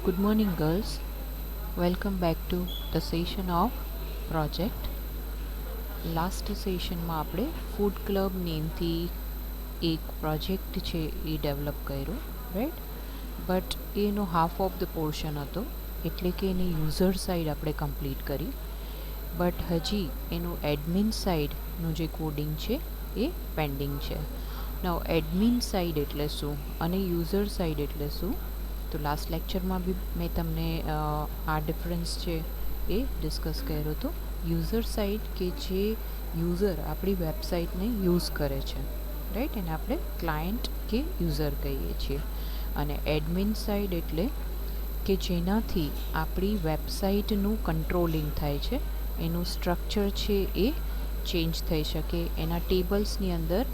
Good morning, girls. Welcome back to the session of project. Last સેશનમાં આપણે food club નેમથી એક project છે એ develop કર્યો, રાઈટ? બટ એનો હાફ ઓફ ધ પોર્શન હતો, એટલે કે એની યુઝર સાઇડ આપણે કમ્પ્લીટ કરી. બટ હજી એનું એડમિન સાઇડનું જે કોડિંગ છે એ પેન્ડિંગ છે. નાઉ એડમિન સાઇડ એટલે શું અને યુઝર સાઇડ એટલે શું? તો લાસ્ટ લેક્ચરમાં બી મેં તમને આ ડિફરન્સ છે એ ડિસ્કસ કર્યો હતો. યુઝર સાઇટ કે જે યુઝર આપણી વેબસાઇટને યુઝ કરે છે, રાઈટ? એને આપણે ક્લાયન્ટ કે યુઝર કહીએ છીએ. અને એડમિન સાઇડ એટલે કે જેનાથી આપણી વેબસાઇટનું કંટ્રોલિંગ થાય છે, એનું સ્ટ્રક્ચર છે એ ચેન્જ થઈ શકે, એના ટેબલ્સની અંદર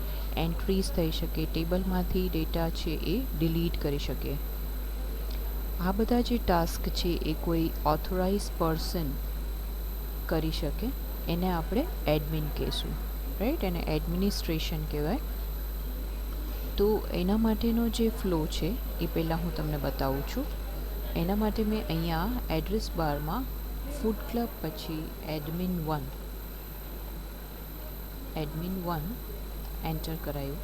એન્ટ્રીઝ થઈ શકે, ટેબલમાંથી ડેટા છે એ ડિલીટ કરી શકે. આ બધા જે ટાસ્ક છે એ કોઈ ઓથોરાઇઝ પર્સન કરી શકે, એને આપણે એડમિન કહીશું, રાઈટ? એને એડમિનિસ્ટ્રેશન કહેવાય. તો એના માટેનો જે ફ્લો છે એ પહેલાં હું તમને બતાવું છું. એના માટે મેં અહીંયા એડ્રેસ બારમાં ફૂડ ક્લબ પછી એડમિન 1 એન્ટર કરાયું.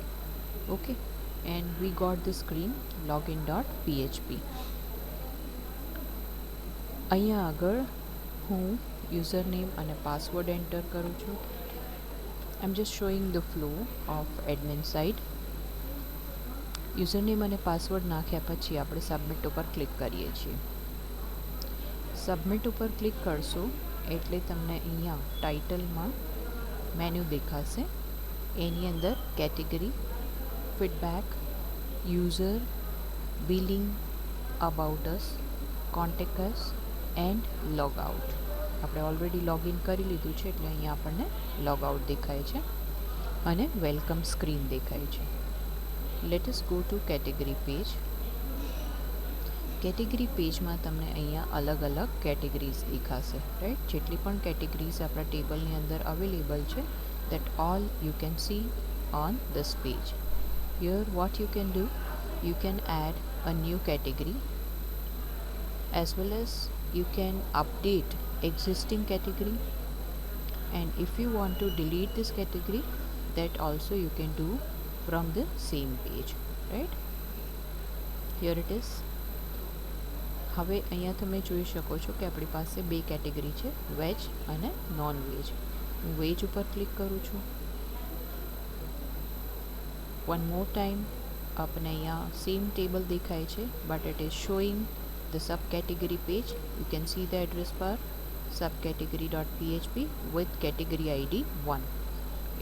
Okay, and we got the screen login.php. અહીંયા આગળ હું યુઝર નેમ અને પાસવર્ડ એન્ટર કરું છું. I am just showing the flow of admin side. User name અને પાસવર્ડ નાખ્યા પછી આપણે સબમિટ ઉપર ક્લિક કરીએ છીએ. સબમિટ ઉપર ક્લિક કરશો એટલે તમને અહીંયા ટાઇટલમાં મેન્યુ દેખાશે. એની અંદર category, feedback, user, billing, about us, contact us and log out. આપણે ઓલરેડી લોગિન કરી લીધું છે એટલે અહીંયા આપણને લોગ આઉટ દેખાય છે અને વેલકમ સ્ક્રીન દેખાય છે. Let us go to category page. Category પેજમાં તમને અહીંયા અલગ અલગ કેટેગરીઝ દેખાશે, રાઈટ? જેટલી પણ કેટેગરીઝ આપણા ટેબલની અંદર અવેલેબલ છે, that all you can see on this page. Here what you can do, you can add a new category as well as you can update existing category, and if you want to delete this category, that also you can do from the same page, right? Here it is. હવે અહીંયા તમે જોઈ શકો છો કે આપણી પાસે બે કેટેગરી છે, વેજ અને નોન વેજ. હું વેજ ઉપર ક્લિક કરું છું. વન મોર ટાઈમ આપણને અહીંયા સેમ ટેબલ દેખાય છે, but it is showing the subcategory page. You can see the address bar subcategory.php with category ID 1.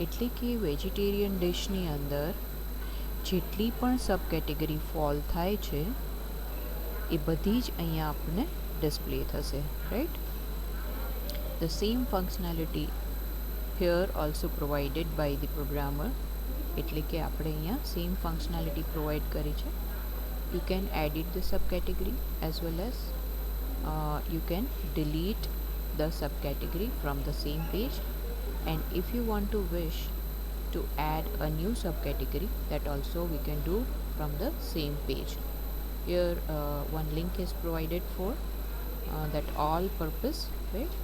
એટલે કે વેજીટેરિયન ડિશની અંદર જેટલી પણ સબ કેટેગરી ફોલ થાય છે એ બધી જ અહીંયા આપણને ડિસ્પ્લે થશે, right? The same functionality here also provided by the programmer. એટલે કે આપણે અહીંયા સેમ ફંક્શનાલિટી પ્રોવાઈડ કરી છે. You can edit the subcategory as well as you can delete the subcategory from the same page, and if you want to wish to add a new subcategory, that also we can do from the same page. Here one link is provided for that all purpose, right?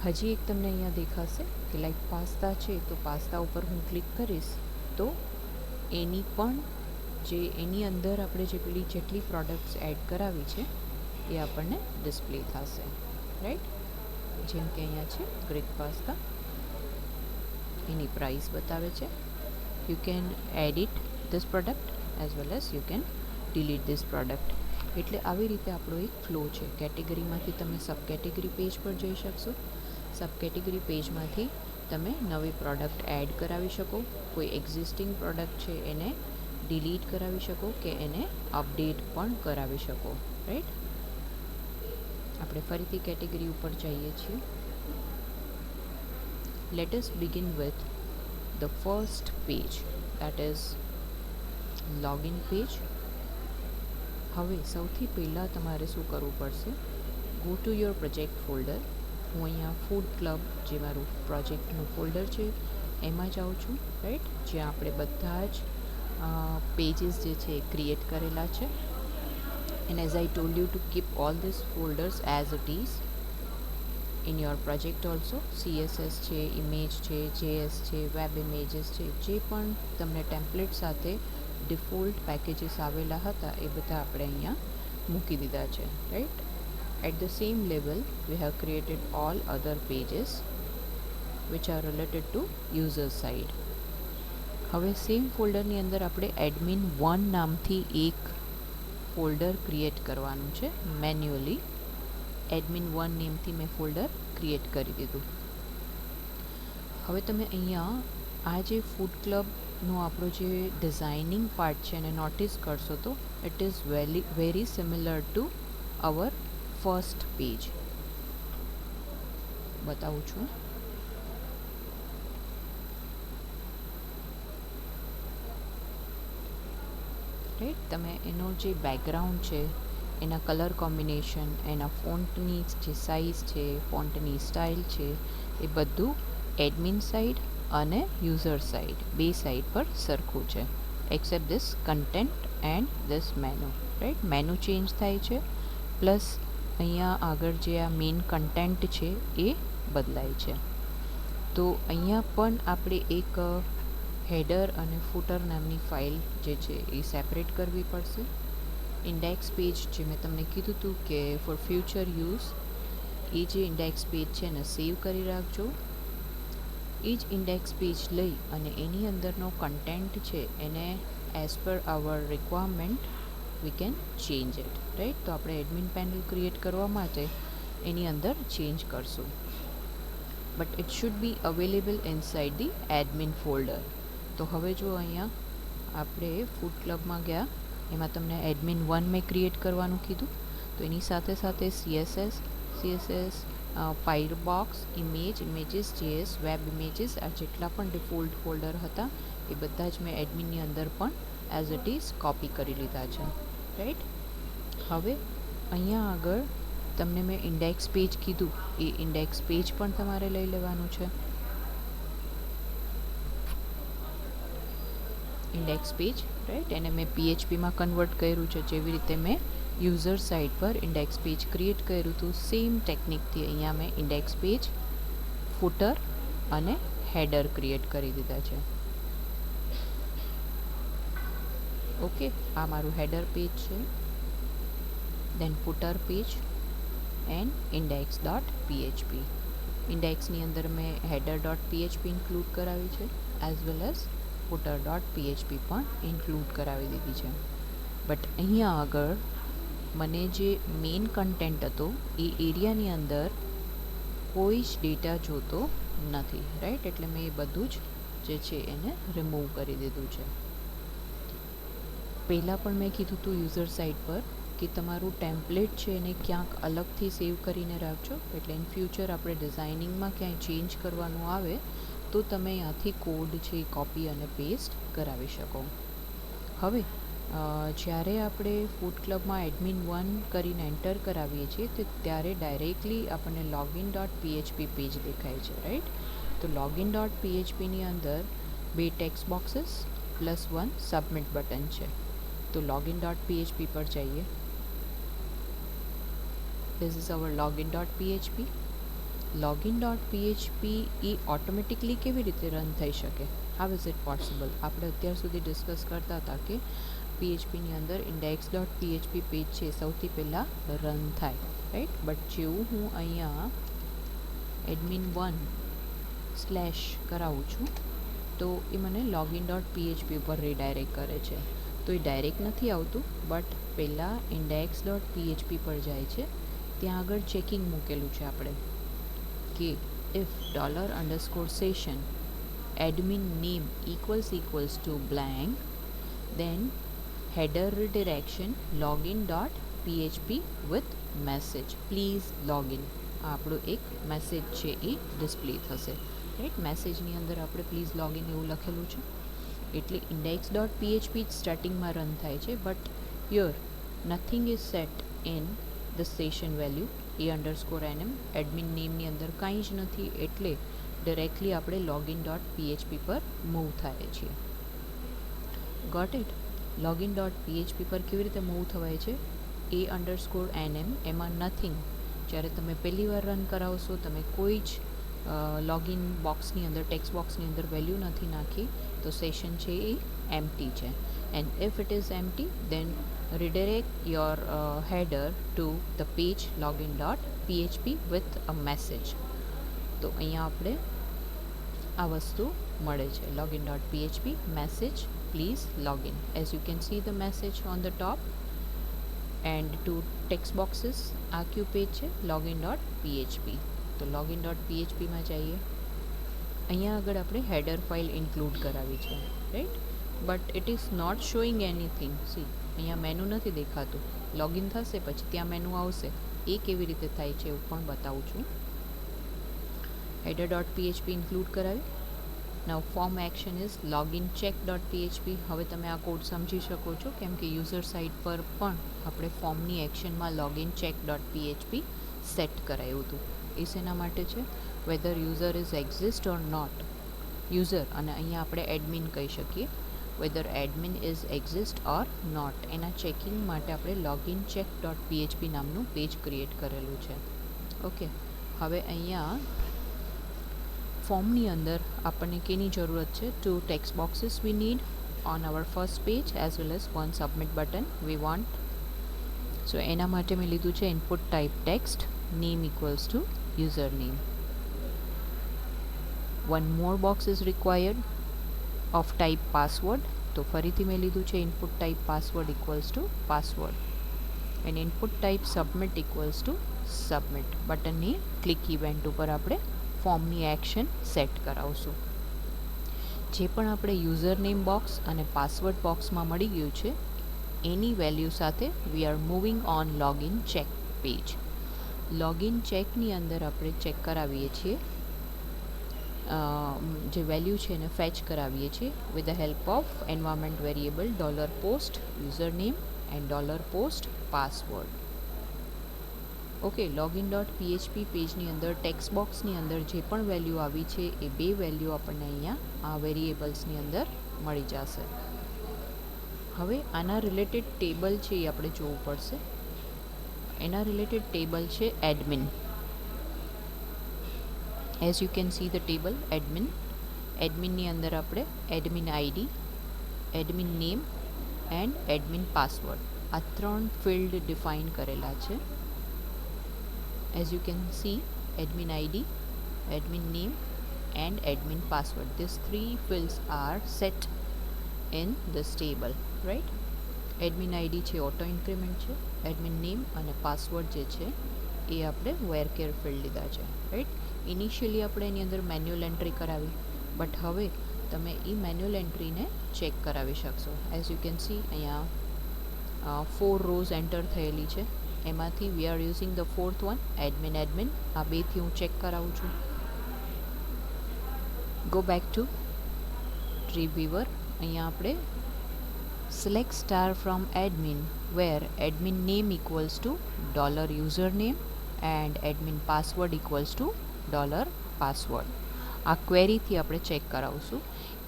હજી એક તમને અહીંયા દેખાશે કે like pasta છે, તો pasta ઉપર હું ક્લિક કરીશ તો એની પણ જે એની અંદર આપણે જેટલી પ્રોડક્ટ્સ એડ કરાવી છે એ આપણને ડિસ્પ્લે થશે, રાઈટ? જેમ કે અહીંયા છે ગ્રીક પાસ્તા, એની પ્રાઇસ બતાવે છે. You can edit this product as well as you can delete this product. એટલે આવી રીતે આપણો એક ફ્લો છે. કેટેગરીમાંથી તમે સબ કેટેગરી પેજ પર જઈ શકશો. સબ કેટેગરી પેજમાંથી તમે નવી પ્રોડક્ટ એડ કરાવી શકો, કોઈ એક્ઝિસ્ટિંગ પ્રોડક્ટ છે એને ડિલીટ કરાવી શકો કે એને અપડેટ પણ કરાવી શકો, રાઈટ? આપણે ફરીથી કેટેગરી ઉપર જઈએ છીએ. Let us begin with the first page, that is login page. હવે સૌથી પહેલાં તમારે શું કરવું પડશે? Go to your project folder. હું અહીંયા ફૂડ ક્લબ જે મારું પ્રોજેક્ટનું ફોલ્ડર છે એમાં જાઉં છું, રાઈટ? જ્યાં આપણે બધા જ પેજીસ જે છે એ ક્રિએટ કરેલા છે. And as I told you to keep all these folders as it is in your project also, CSS છે, ઇમેજ છે, JS છે, વેબ ઇમેજીસ છે, જે પણ તમને ટેમ્પલેટ સાથે ડિફોલ્ટ પેકેજીસ આવેલા હતા એ બધા આપણે અહીંયા મૂકી દીધા છે, right. At the same level, we have created all other pages which are related to user side. હવે સેમ ફોલ્ડરની અંદર આપણે admin1 નામથી એક ફોલ્ડર ક્રિએટ કરવાનું છે મેન્યુઅલી. admin1 નેમથી મેં ફોલ્ડર ક્રિએટ કરી દીધું. હવે તમે અહીંયા આ જે ફૂડ ક્લબનો આપણો જે ડિઝાઇનિંગ પાર્ટ છે એને નોટિસ કરશો તો it is very similar to our first page. બતાવું છું. રાઈટ, તમે એનો જે બેકગ્રાઉન્ડ છે, એના કલર કોમ્બિનેશન, એના ફોન્ટની જે સાઇઝ છે, ફોન્ટની સ્ટાઇલ છે, એ બધું એડમિન સાઇડ અને યુઝર સાઇડ બે સાઇડ પર સરખું છે, accept this content and this menu. Right, menu change થાય છે, પ્લસ અહીંયા આગળ જે આ મેઇન કન્ટેન્ટ છે એ બદલાય છે. તો અહીંયા પણ આપણે એક હેડર અને ફૂટર નામની ફાઇલ જે છે એ સેપરેટ કરવી પડશે. ઇન્ડેક્સ પેજ જે મેં તમને કીધું હતું કે ફોર ફ્યુચર યુઝ, એ જે ઇન્ડેક્સ પેજ છે એને સેવ કરી રાખજો. એ જ ઇન્ડેક્સ પેજ લઈ અને એની અંદરનો કન્ટેન્ટ છે એને as per our requirement we can change it. Right, તો આપણે એડમિન પેનલ ક્રિએટ કરવા માટે એની અંદર ચેન્જ કરશું. But it should be available inside the admin folder. તો હવે જો અહીંયા આપણે ફૂડ ક્લબમાં ગયા, એમાં તમને admin1 મેં ક્રિએટ કરવાનું કીધું, તો એની સાથે સાથે CSS, firebox, images, JS, web images, આ જેટલા પણ ડિફોલ્ટ ફોલ્ડર હતા એ બધા જ મેં એડમિનની અંદર પણ એઝ ઇટ ઇઝ કોપી કરી લીધા છે. રાઈટ, હવે અહીંયા આગળ તમને મેં ઇન્ડેક્સ પેજ કીધું, એ ઇન્ડેક્સ પેજ પણ તમારે લઈ લેવાનું છે. ઇન્ડેક્સ પેજ, રાઈટ, એને મેં PHPમાં કન્વર્ટ કર્યું છે. જેવી રીતે મેં યુઝર સાઇટ પર ઇન્ડેક્સ પેજ ક્રિએટ કર્યું હતું, સેમ ટેકનિકથી અહીંયા મેં ઇન્ડેક્સ પેજ, ફૂટર અને હેડર ક્રિએટ કરી દીધા છે. ઓકે, આ મારું હેડર પેજ છે, દેન ફૂટર પેજ એન્ડ index.php. ઇન્ડેક્સની અંદર મેં header.php ઇન્ક્લુડ કરાવી છે, એઝ વેલ એઝ footer.php પણ ઇન્ક્લુડ કરાવી દીધી છે. બટ અહીંયા આગળ મને જે મેઇન કન્ટેન્ટ હતો એ એરિયાની અંદર કોઈ જ ડેટા જોતો નથી. રાઈટ, એટલે મેં એ બધું જ જે છે એને રિમૂવ કરી દીધું છે. પહેલાં પણ મેં કીધું હતું યુઝર સાઇટ પર કે તમારું ટેમ્પલેટ છે એને ક્યાંક અલગથી સેવ કરીને રાખજો, એટલે ઇન ફ્યુચર આપણે ડિઝાઇનિંગમાં ક્યાંય ચેન્જ કરવાનું આવે તો તમે અહીંયાથી કોડ છે કોપી અને પેસ્ટ કરાવી શકો. હવે જ્યારે આપણે ફૂડ ક્લબમાં admin1 કરીને એન્ટર કરાવીએ છીએ તો ત્યારે ડાયરેક્ટલી આપણને login.php પેજ દેખાય છે. રાઈટ, તો login.phpની અંદર બે text boxes plus 1 submit button છે. તો login.php પર જઈએ. This is our login.php. login.php A automatically કેવી રીતે રન થઈ શકે? How is it possible? આપણે અત્યાર સુધી ડિસ્કસ કરતા હતા કે PHPની અંદર index.php પેજ છે સૌથી પહેલાં રન થાય. રાઈટ, બટ જેવું હું અહીંયા admin1 સ્લેશ કરાવું છું તો એ મને login.php ઉપર રીડાયરેક્ટ કરે છે. તો એ ડાયરેક્ટ નથી આવતું, બટ પહેલાં index.php પર જાય છે. ત્યાં આગળ ચેકિંગ મૂકેલું છે આપણે કે if $_session admin name equals to blank, then header redirection login.php with message please login. આ આપણું એક મેસેજ છે એ ડિસ્પ્લે થશે. રાઈટ, મેસેજની અંદર આપણે પ્લીઝ લોગિન એવું લખેલું છે, એટલે index.php સ્ટાર્ટિંગમાં રન થાય છે. But here nothing is set in the session value a_nm admin નેમની અંદર કાંઈ જ નથી, એટલે ડાયરેક્ટલી આપણે login.php પર મૂવ થાય છીએ. Got it? login.php પર કેવી રીતે મૂવ થવાય છે? a_nm એમાં નથિંગ, જ્યારે તમે પહેલી વાર રન કરાવશો તમે કોઈ જ લોગિન બોક્સની અંદર ટેક્સ્ટ બોક્સની અંદર વેલ્યુ નથી નાખી તો સેશન છે એ એમ્પ્ટી છે. And if it is empty then redirect your header to the page login.php with a message. તો અહીંયા આપણે આ વસ્તુ મળે છે login.php message please login. As you can see the message on the top and two text boxes. આ ક્યુ page છે login.php. તો login.php માં જઈએ. અહીંયા આગળ આપણે હેડર ફાઇલ ઇન્ક્લુડ કરાવી છે, right, but it is not showing anything. See અહીંયા મેનુ નથી દેખાતું. લોગિન થશે પછી ત્યાં મેનુ આવશે. એ કેવી રીતે થાય છે એવું પણ બતાવું છું. header.php ઇન્ક્લુડ કરાવી. Now form action is login check.php. હવે તમે આ કોડ સમજી શકો છો કેમ કે યુઝર સાઇટ પર પણ આપણે ફોર્મની એક્શનમાં login check.php સેટ કરાયું હતું. એ શેના માટે છે? Whether user is exist or not. User અને અહીંયા આપણે એડમિન કહી શકીએ. Whether admin is exist or not એના ચેકિંગ માટે આપણે login check.php નામનું પેજ ક્રિએટ કરેલું છે. ઓકે, હવે અહીંયા ફોર્મની અંદર આપણને કેની જરૂરત છે? Two text boxes we need on our first page as well as one submit button we want. So એના માટે મેં લીધું છે input type text, name equals to user name. One more box is required of type password. તો ફરીથી મેં લીધું છે input type password equals to password and input type submit equals to submit. બટનની ક્લિક ઇવેન્ટ ઉપર આપણે ફોર્મની action set કરાવશું. જે પણ આપણે યુઝર નેમ બોક્સ અને પાસવર્ડ બોક્સમાં મળી ગયું છે એની વેલ્યુ સાથે we are moving on login check page. Login ચેકની અંદર આપણે ચેક કરાવીએ છીએ જે વેલ્યુ છે એને ફેચ કરાવીએ છીએ with the help of environment variable $post user name and $post password. Okay, login.php પેજની અંદર ટેક્સ્ટ બોક્સની અંદર જે પણ વેલ્યુ આવી છે એ બે વેલ્યુ આપણને અહીંયા આ વેરિયેબલ્સની અંદર મળી જશે. હવે આના રિલેટેડ ટેબલ છે એ આપણે જોવું પડશે. એના રિલેટેડ ટેબલ છે admin. As you can see the table admin. એડમિનની અંદર આપણે admin ID, admin name and admin password આ ત્રણ ફિલ્ડ ડિફાઇન કરેલા છે. As you can see, admin ID, admin name and admin password. These three fields are set in this table, right? Admin ID છે auto increment છે, admin name અને password જે છે એ આપણે where field લીધા છે, right? Initially આપણે એની અંદર મેન્યુઅલ એન્ટ્રી કરાવી, બટ હવે તમે એ મેન્યુઅલ એન્ટ્રીને ચેક કરાવી શકશો. એઝ યુ કેન સી અહીંયા 4 રોઝ એન્ટર થયેલી છે. એમાંથી we are using the fourth one admin. આ બેથી હું ચેક કરાવું છું. Go back to tree viewer. અહીંયા આપણે select star from admin where admin name equals to $user name and admin password equals to $password. આ ક્વેરીથી આપણે ચેક કરાવશું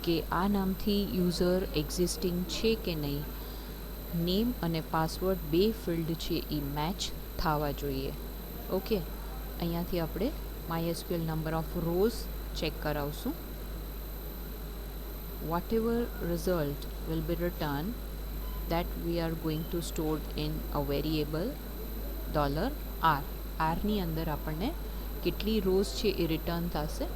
કે આ નામથી યુઝર એક્ઝિસ્ટિંગ છે કે નહીં. નેમ અને પાસવર્ડ બે ફિલ્ડ છે એ મેચ થવા જોઈએ. ઓકે, અહીંયાથી આપણે MySQL number of rows check કરાવશું. Whatever result will be return that we are going to store in a variable $r. આરની અંદર આપણને કેટલી રોઝ છે એ રિટર્ન થશે.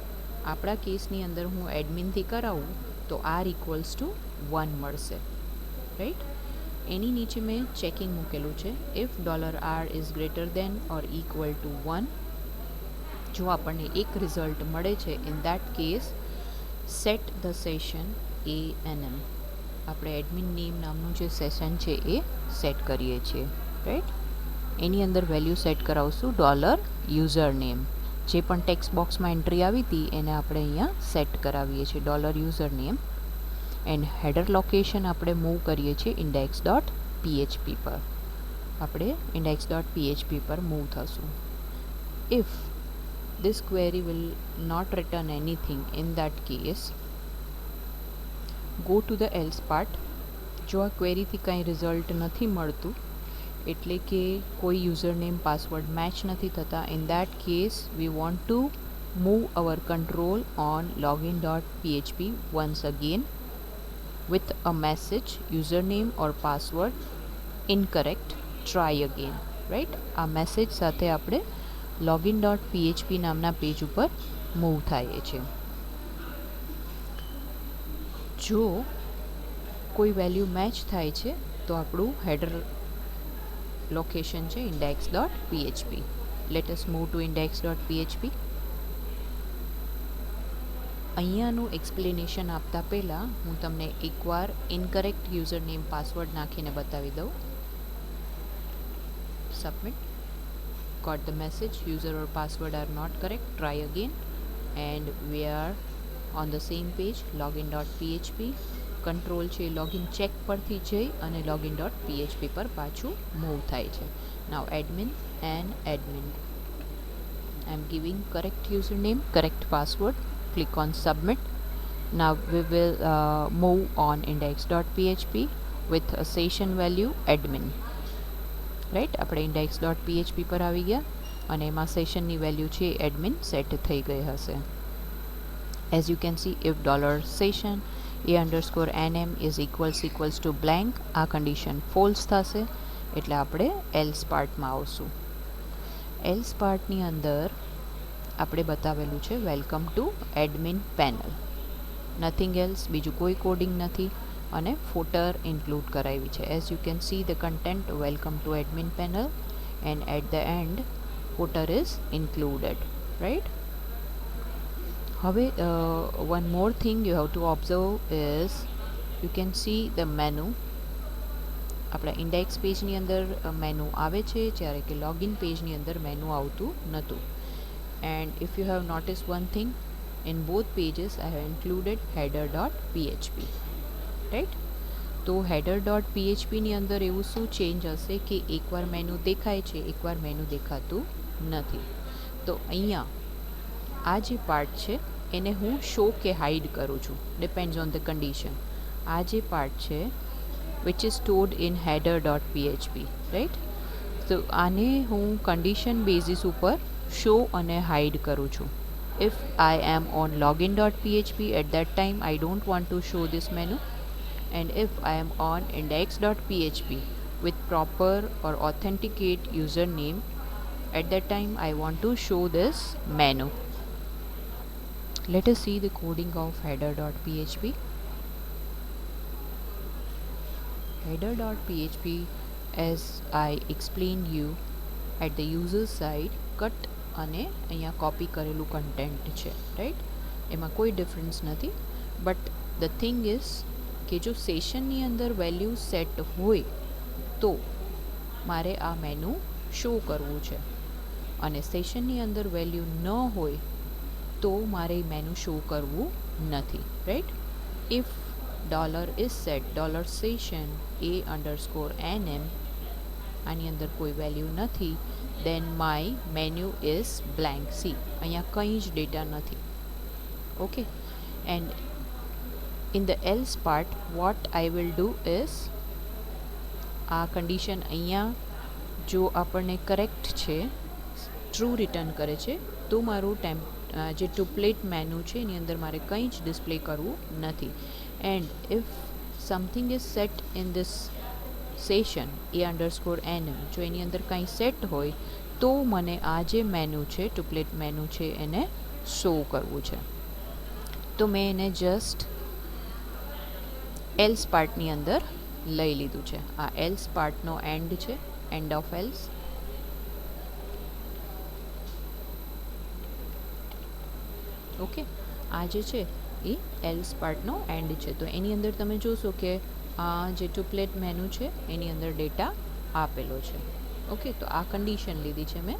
આપણા કેસની અંદર હું એડમિનથી કરાવું તો r ઇક્વલ્સ ટુ 1 મળશે, રાઈટ. એની નીચે મેં ચેકિંગ મૂકેલું છે if $r is greater than or equal to 1. જો આપણને એક રિઝલ્ટ મળે છે in that case set the session ANM. આપણે એડમિન નેમ નામનું જે સેશન છે એ સેટ કરીએ છીએ, રાઈટ. એની અંદર વેલ્યુ સેટ કરાવશું $user name. જે પણ ટેક્સ્ટ બોક્સમાં એન્ટ્રી આવી હતી એને આપણે અહીંયા સેટ કરાવીએ છીએ $user name and header location આપણે મૂવ કરીએ છીએ index.php પર. આપણે index.php પર મૂવ થશું. If this query will not return anything in that case go to the else part. જો આ ક્વેરીથી કંઈ રિઝલ્ટ નથી મળતું એટલે કે કોઈ યુઝર નેમ પાસવર્ડ મેચ નથી થતા. In that case V want two move our control on login.php once again with a message username or password incorrect, try again, right? આ મેસેજ સાથે આપણે login.php નામના પેજ ઉપર મૂવ થાય છે. જો કોઈ વેલ્યુ મેચ થાય છે તો આપણું હેડર લોકેશન છે index.php. Let us move to index.php. અહીંયાનું એક્સપ્લેનેશન આપતા પહેલાં હું તમને એકવાર ઇનકરેક્ટ યુઝર નેમ પાસવર્ડ નાખીને બતાવી દઉં. Submit. Got the message user or password are not correct, try again. And we are on the same page login.php. Control છે લોગિન ચેક પરથી જઈ અને login.php પર પાછું મૂવ થાય છે. Now admin and admin. I am giving correct user name, correct password. Click on submit. Now we will move on index.php with a session value admin, right? આપણે index.php પર આવી ગયા અને એમાં સેશનની વેલ્યુ છે એડમિન સેટ થઈ ગઈ હશે. as you can see, if $session a_nm is equals to blank, આ કન્ડિશન ફોલ્સ થશે એટલે આપણે એલ્સ પાર્ટમાં આવશું. એલ્સ પાર્ટની અંદર આપણે બતાવેલું છે welcome to admin panel, nothing else, બીજું કોઈ કોડિંગ નથી અને ફૂટર ઇન્ક્લુડ કરાવી છે. As you can see the content welcome to admin panel and at the end footer is included, right? હવે one more thing you have to observe is you can see the menu. આપણા index પેજની અંદર menu આવે છે જ્યારે કે login પેજની અંદર menu આવતું નહોતું. And if you have noticed one thing, in both pages I have included header.php, right? તો header.php ની અંદર એવું શું ચેન્જ હશે કે એકવાર મેનુ દેખાય છે, એકવાર મેનુ દેખાતું નથી. તો અહીંયા આ જે પાર્ટ છે એને હું શો કે હાઇડ કરું છું, ડિપેન્ડ્સ ઓન ધ કન્ડિશન. આ જે પાર્ટ છે which is stored in header.php, right? તો આને હું કન્ડિશન બેઝિસ ઉપર શો અને હાઇડ કરું છું. if I am on login.php, at that time I don't want to show this menu, and if I am on index.php with proper or authenticate username, at that time I want to show this menu. Let us see the coding of header.php. header.php, as I explained you, at the user side cut અને અહીંયા copy કરેલું content છે, right? એમાં કોઈ difference નથી. But the thing is કે જો સેશનની અંદર વેલ્યુ સેટ હોય તો મારે આ મેનુ શો કરવું છે, અને સેશનની અંદર વેલ્યુ ન હોય તો મારે મેનુ શો કરવું નથી, right? If $is set $session a_nm, આની અંદર કોઈ વેલ્યુ નથી, then my menu is blank. see, અહીંયા કંઈ જ ડેટા નથી. okay, and in the else part what I will do is આ કન્ડિશન અહીંયા જો આપણને કરેક્ટ છે, ટ્રુ રિટર્ન કરે છે, તો મારું જે ટુપ્લેટ મેનુ છે એની અંદર મારે કંઈ જ ડિસ્પ્લે કરવું નથી. And if something is set in this session a_nm, જો એની અંદર કંઈ સેટ હોય તો મને આ જે મેનુ છે, ટુપ્લેટ મેનુ છે, એને શો કરવું છે. તો મેં એને જસ્ટ એલ્સ પાર્ટની અંદર લઈ લીધું છે. આ એલ્સ પાર્ટનો એન્ડ છે, એન્ડ ઓફ એલ્સ. ઓકે, આ જે છે એ એલ્સ પાર્ટનો એન્ડ છે. તો એની અંદર તમે જોશો કે આ જે ટુપ્લેટ મેનુ છે એની અંદર ડેટા આપેલો છે. ઓકે, તો આ કન્ડિશન લીધી છે મેં.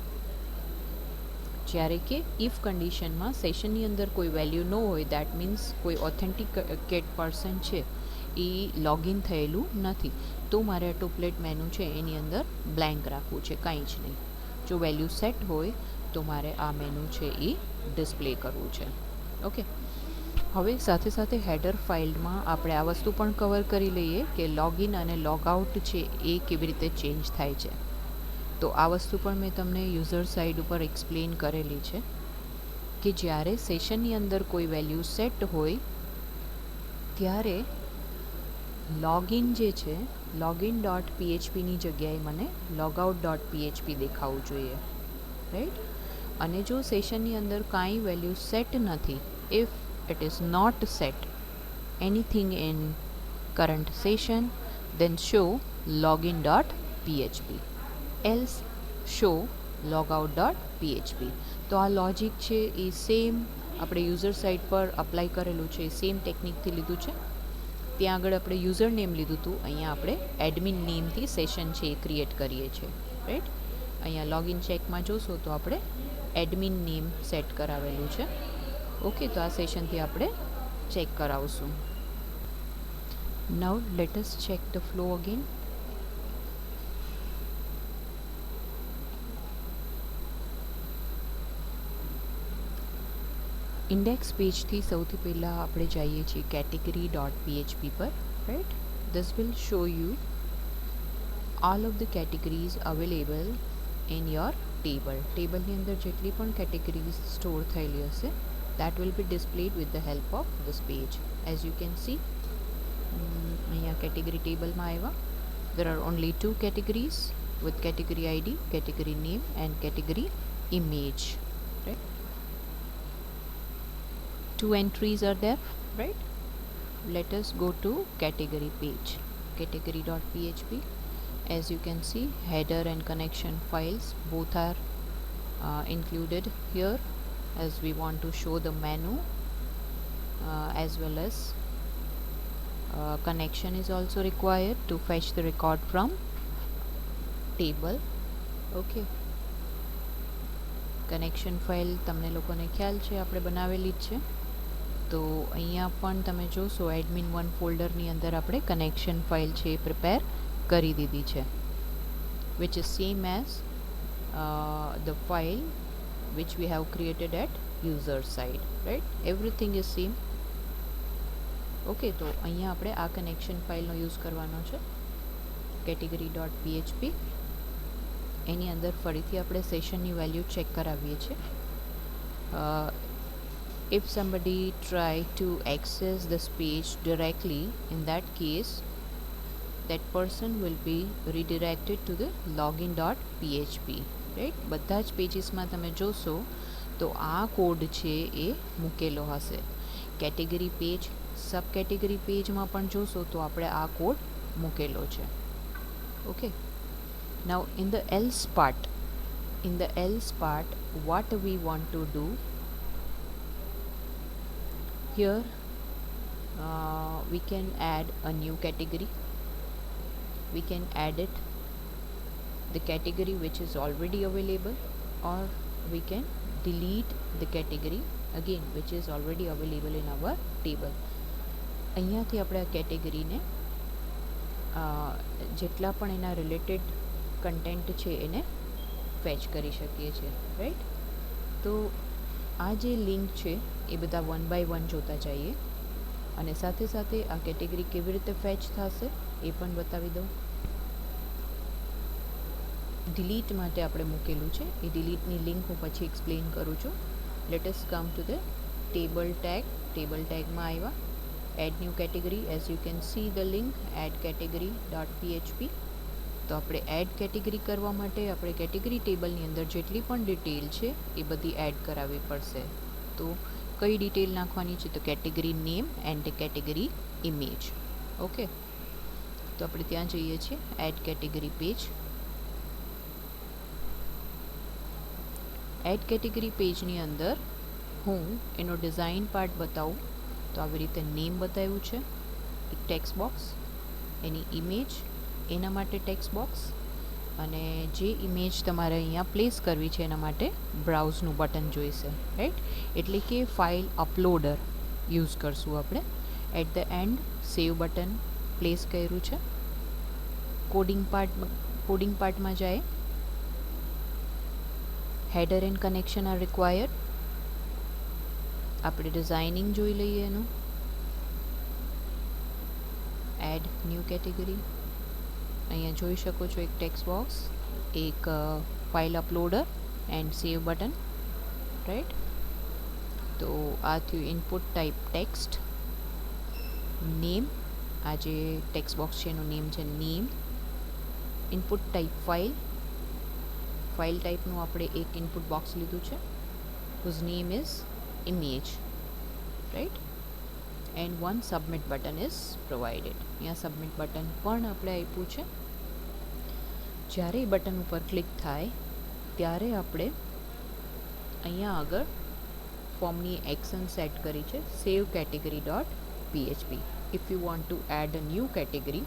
જ્યારે કે ઇફ કન્ડિશનમાં સેશનની અંદર કોઈ વેલ્યુ ન હોય, દેટ મીન્સ કોઈ ઓથેન્ટિકેટ પર્સન છે એ લોગિન થયેલું નથી, તો મારે આ ટુપ્લેટ મેનુ છે એની અંદર બ્લેન્ક રાખવું છે, કંઈ જ નહીં. જો વેલ્યુ સેટ હોય તો મારે આ મેનુ છે એ ડિસ્પ્લે કરવું છે. ઓકે, હવે સાથે સાથે હેડર ફાઇલમાં આપણે આ વસ્તુ પણ કવર કરી લઈએ કે લોગિન અને લોગઆઉટ છે એ કેવી રીતે ચેન્જ થાય છે. તો આ વસ્તુ પણ મેં તમને યુઝર સાઇડ ઉપર એક્સપ્લેન કરેલી છે કે જ્યારે સેશનની અંદર કોઈ વેલ્યુ સેટ હોય ત્યારે લોગિન જે છે લોગિન ડોટ પીએચપીની જગ્યાએ મને લોગઆઉટ ડોટ પીએચપી દેખાવું જોઈએ, રાઈટ. અને જો સેશનની અંદર કાંઈ વેલ્યુ સેટ નથી, if it is not set anything in current session, then show login.php, else show logout.php. તો આ લોજિક છે એ સેમ આપણે યુઝર સાઇટ પર અપ્લાય કરેલું છે, સેમ ટેકનિકથી લીધું છે. ત્યાં આગળ આપણે યુઝર નેમ લીધું હતું, અહીંયા આપણે એડમિન નેમથી સેશન છે એ ક્રિએટ કરીએ છીએ, રાઈટ. અહીંયા લોગિન ચેકમાં જોશો તો આપણે એડમિન નેમ સેટ કરાવેલું છે. ઓકે, તો આ સેશનથી આપણે ચેક કરાવશું. Now let us check the flow again. Index પેજથી સૌથી પહેલાં આપણે જઈએ છીએ કેટેગરી ડોટ પીએચપી પર, right. This will show you all of the categories available in your table. ટેબલની અંદર જેટલી પણ કેટેગરીઝ સ્ટોર થયેલી હશે that will be displayed with the help of this page. As you can see, અહીંયા category table માં આવ્યા. There are only two categories with category ID, category name and category image, right. Two entries are there, right. Let us go to category page, category.php. As you can see, header and connection files both are included here, as we want to show the menu as well as connection is also required to fetch the record from table. Okay, connection file તમને લોકોને ખ્યાલ છે આપણે બનાવેલી જ છે. તો અહીંયા પણ તમે જોશો admin1 ફોલ્ડરની અંદર આપણે કનેક્શન ફાઇલ છે એ પ્રિપેર કરી દીધી છે, which is same as the file which we have created at user side, right. Everything is same. Okay, તો અહીંયા આપણે આ કનેક્શન ફાઇલનો યુઝ કરવાનો છે, category.php. એની અંદર ફરીથી આપણે સેશનની વેલ્યુ ચેક કરાવીએ છીએ. If somebody try to access this page directly, in that case that person will be redirected to the login.php, right. બધા જ પેજીસમાં તમે જોશો તો આ કોડ છે એ મૂકેલો હશે. કેટેગરી પેજ, સબ કેટેગરી પેજમાં પણ જોશો તો આપણે આ કોડ મૂકેલો છે. Okay, now in the else part what we want to do here, we can add a new category. We can edit the category which is already available, or we can delete the category again which is already available in our table. અહીંયાથી આપણે આ કેટેગરીને જેટલા પણ એના related content છે એને fetch કરી શકીએ છીએ, રાઈટ. તો આ જે લિંક છે એ બધા 1 by 1 જોતા જઈએ, અને સાથે સાથે આ કેટેગરી કેવી રીતે ફેચ થશે એ પણ બતાવી દઉં. ડિલીટ માટે આપણે મૂકેલું છે, એ ડિલીટની લિંક હું પછી એક્સપ્લેન કરું છું. Let us come to the table ટેગમાં આવ્યા, add new category. As you can see the link add category.php. તો આપણે એડ કેટેગરી કરવા માટે આપણે કેટેગરી ટેબલની અંદર જેટલી પણ ડિટેલ છે એ બધી એડ કરાવવી પડશે. તો કઈ ડિટેલ નાખવાની છે? તો category name and category image. Okay, તો આપણે ત્યાં જઈએ છીએ add category page. Add category પેજની અંદર હું એનો ડિઝાઇન પાર્ટ બતાવું તો આવી રીતે નેમ બતાવ્યું છે, એક ટેક્સ્ટ બોક્સ, એની ઇમેજ એના માટે ટેક્સ્ટ બોક્સ, અને જે ઇમેજ તમારે અહીંયા પ્લેસ કરવી છે એના માટે બ્રાઉઝનું બટન જોઈશે, રાઈટ. એટલે કે ફાઇલ અપલોડર યુઝ કરશું આપણે. At the end save button place કર્યું છે. કોડિંગ પાર્ટમાં જાય, header and connection are required. આપણે ડિઝાઇનિંગ જોઈ લઈએ એનું. Add new category. અહીંયા જોઈ શકો છો એક ટેક્સ્ટ બોક્સ, એક file uploader and save button, right. તો આ થયું ઇનપુટ ટાઈપ ટેક્સ્ટ. નેમ, આ જે ટેક્સ્ટ બોક્સ છે એનું નેમ છે name. Input type file, file ટાઈપનું આપણે એક ઇનપુટ બોક્સ લીધું છે whose name is image, right. And one submit button is provided. અહીંયા સબમિટ બટન પણ આપણે આપ્યું છે. જ્યારે એ બટન ઉપર ક્લિક થાય ત્યારે આપણે અહીંયા આગળ ફોર્મની એક્શન સેટ કરી છે save category dot PHP. If you want to add a new category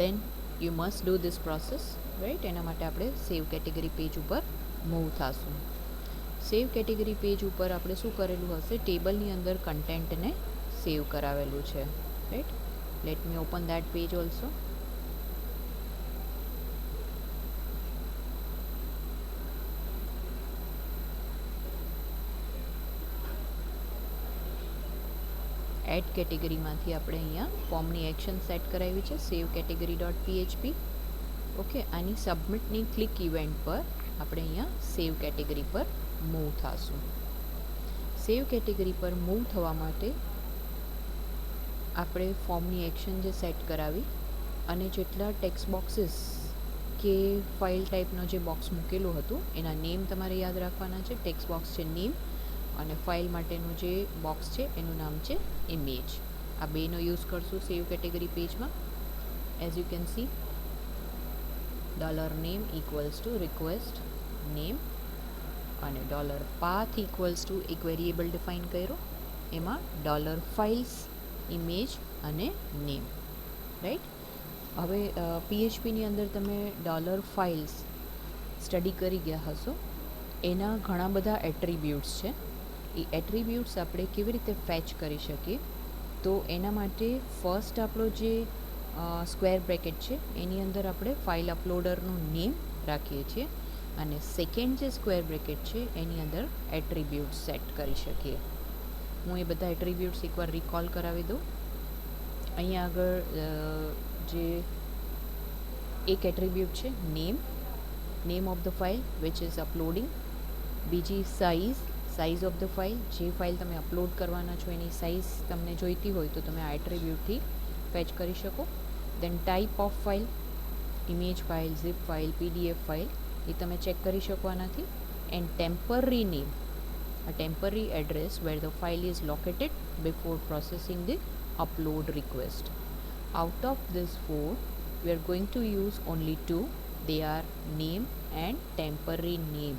then you must do this process, right. એના માટે આપણે સેવ કેટેગરી પેજ ઉપર મૂવ થશું. સેવ કેટેગરી પેજ ઉપર આપણે શું કરેલું હશે, ટેબલની અંદર કન્ટેન્ટને સેવ કરાવેલું છે, right. Let me open that page also. Add કેટેગરીમાંથી આપણે અહીંયા ફોર્મની એક્શન સેટ કરાવી છે save category dot PHP. Okay, આની સબમિટની ક્લિક ઇવેન્ટ પર આપણે અહીંયા સેવ કેટેગરી પર મૂવ થશું. સેવ કેટેગરી પર મૂવ થવા માટે આપણે ફોર્મની એક્શન જે સેટ કરાવી અને જેટલા ટેક્સ્ટ બોક્સીસ કે ફાઇલ ટાઈપનો જે બોક્સ મૂકેલું હતું એના નેમ તમારે યાદ રાખવાના છે. ટેક્સ્ટ બોક્સ છે નેમ અને ફાઇલ માટેનું જે બોક્સ છે એનું નામ છે ઇમેજ. આ બેનો યુઝ કરશું સેવ કેટેગરી પેજમાં. As you can C $name equals to request name અને $path equals to એક વેરિયેબલ ડિફાઇન કર્યો, એમાં $files ઇમેજ અને નેમ, રાઈટ. હવે પીએચપીની અંદર તમે $files સ્ટડી કરી ગયા હશો. એના ઘણા બધા એટ્રીબ્યુટ્સ છે. એ એટ્રીબ્યુટ્સ આપણે કેવી રીતે ફેચ કરી શકીએ, તો એના માટે ફર્સ્ટ આપણો જે સ્ક્વેર બ્રેકેટ છે એની અંદર આપણે ફાઇલ અપલોડરનું નેમ રાખીએ છીએ અને સેકન્ડ જે સ્ક્વેર બ્રેકેટ છે એની અંદર એટ્રીબ્યુટ્સ સેટ કરી શકીએ. હું એ બધા એટ્રીબ્યુટ્સ એકવાર રિકોલ કરાવી દઉં. અહીંયા આગળ જે એક એટ્રીબ્યુટ છે name of the file which is uploading. બીજી સાઇઝ ઓફ ધ ફાઇલ, જે ફાઇલ તમે અપલોડ કરવાના છો એની સાઇઝ તમને જોઈતી હોય તો તમે આ એટ્રીબ્યુટથી ફેચ કરી શકો. Then type of file, image file, zip file, PDF file, એ તમે ચેક કરી શકવાનાથી. And temporary name, a temporary address where the file is located before processing the upload request. Out of this 4 we are going to use only 2. They are name and temporary name.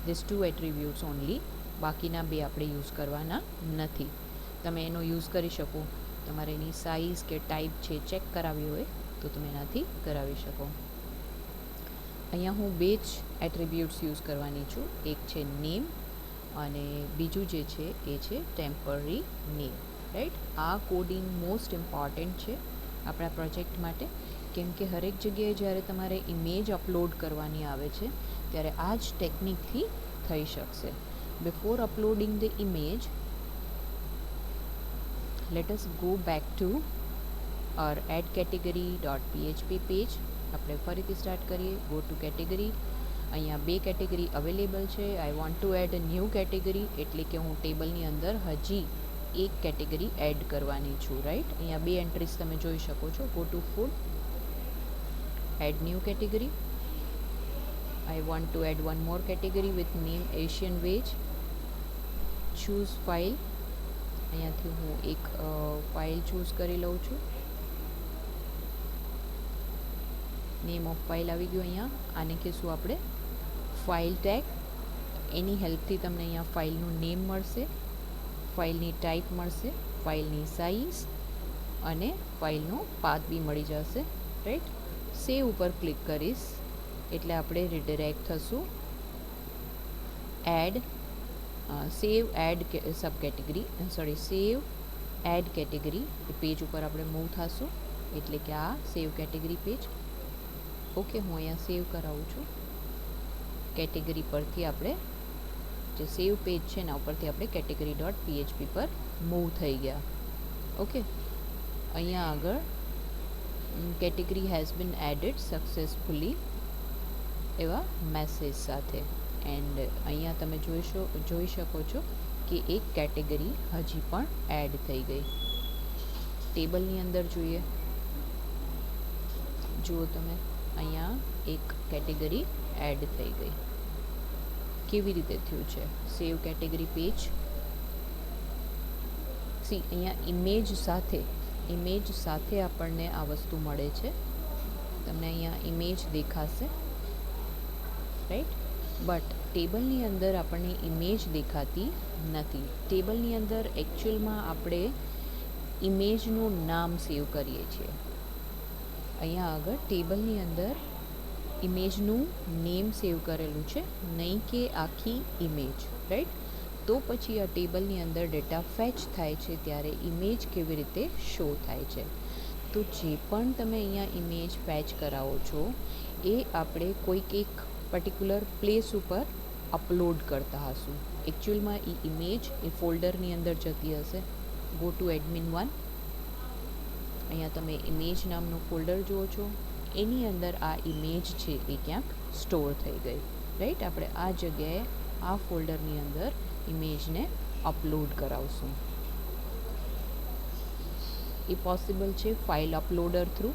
These 2 attributes only. બાકીના બે આપણે use કરવાના નથી. તમે એનો use કરી શકો. તમારે એની સાઇઝ કે ટાઈપ છે ચેક કરાવી હોય તો તમે એનાથી કરાવી શકો. અહીંયા હું બે જ એટ્રીબ્યુટ્સ યુઝ કરવાની છું. એક છે નેમ અને બીજું જે છે એ છે ટેમ્પરરી નેમ, રાઈટ. આ કોડિંગ મોસ્ટ ઇમ્પોર્ટન્ટ છે આપણા પ્રોજેક્ટ માટે, કેમ કે હરેક જગ્યાએ જ્યારે તમારે ઇમેજ અપલોડ કરવાની આવે છે ત્યારે આ જ ટેકનિકથી થઈ શકશે. Before uploading the image, let us go back to our add category.php page. આપણે ફરીથી સ્ટાર્ટ કરીએ. Go to category. અહીંયા બે કેટેગરી અવેલેબલ છે. I want to add a new category, એટલે કે હું ટેબલની અંદર હજી એક કેટેગરી એડ કરવાની છું, રાઈટ. અહીંયા બે એન્ટ્રીઝ તમે જોઈ શકો છો. Go to food, add new category. I want to add one more category with name Asian veg. Choose file, અહીંયાથી હું એક ફાઇલ ચૂઝ કરી લઉં છું. નેમ ઓફ ફાઇલ આવી ગયું. અહીંયા આને કહીશું આપણે ફાઇલ ટેગ. એની હેલ્પથી તમને અહીંયા ફાઇલનું નેમ મળશે, ફાઇલની ટાઈપ મળશે, ફાઇલની સાઇઝ અને ફાઇલનો પાથ બી મળી જશે, રાઈટ. સેવ ઉપર ક્લિક કરીશ એટલે આપણે રિડિરેક્ટ થશું સેવ એડ સબ કેટેગરી સેવ એડ કેટેગરી એ પેજ ઉપર આપણે મૂવ થશું, એટલે કે આ સેવ કેટેગરી પેજ. ઓકે, હું અહીંયા સેવ કરાવું છું. કેટેગરી પરથી આપણે જે સેવ પેજ છે એના ઉપરથી આપણે કેટેગરી ડોટ પીએચપી પર મૂવ થઈ ગયા. ઓકે, અહીંયા આગળ category has been added successfully એવા મેસેજ સાથે. એન્ડ અહીંયા તમે જોઈ શકો છો કે એક કેટેગરી હજી પણ એડ થઈ ગઈ. ટેબલની અંદર જોઈએ, જુઓ તમે અહીંયા એક કેટેગરી એડ થઈ ગઈ. કેવી રીતે થયું છે? Save category page. સી અહીંયા ઇમેજ સાથે આપણને આ વસ્તુ મળે છે. તમને અહીંયા ઇમેજ દેખાશે, રાઈટ? બટ ટેબલની અંદર આપણને ઇમેજ દેખાતી નથી. ટેબલની અંદર એકચ્યુઅલમાં આપણે ઇમેજનું નામ સેવ કરીએ છીએ. અહીંયા આગળ ટેબલની અંદર ઇમેજનું નેમ સેવ કરેલું છે, નહીં કે આખી ઇમેજ, રાઈટ? તો પછી આ ટેબલની અંદર ડેટા ફેચ થાય છે ત્યારે ઇમેજ કેવી રીતે શો થાય છે? તો જે પણ તમે અહીંયા ઇમેજ ફેચ કરાવો છો એ આપણે કોઈક એક પર્ટિક્યુલર પ્લેસ ઉપર અપલોડ કરતા હશું. એકચ્યુઅલમાં એ ઇમેજ એ ફોલ્ડરની અંદર જતી હશે. Go to admin 1. અહીંયા તમે ઇમેજ નામનું ફોલ્ડર જુઓ છો, એની અંદર આ ઇમેજ છે એ ક્યાંક સ્ટોર થઈ ગઈ, રાઈટ? આપણે આ જગ્યાએ આ ફોલ્ડરની અંદર ઇમેજને અપલોડ કરાવશું. એ પોસિબલ છે ફાઇલ અપલોડર થ્રુ.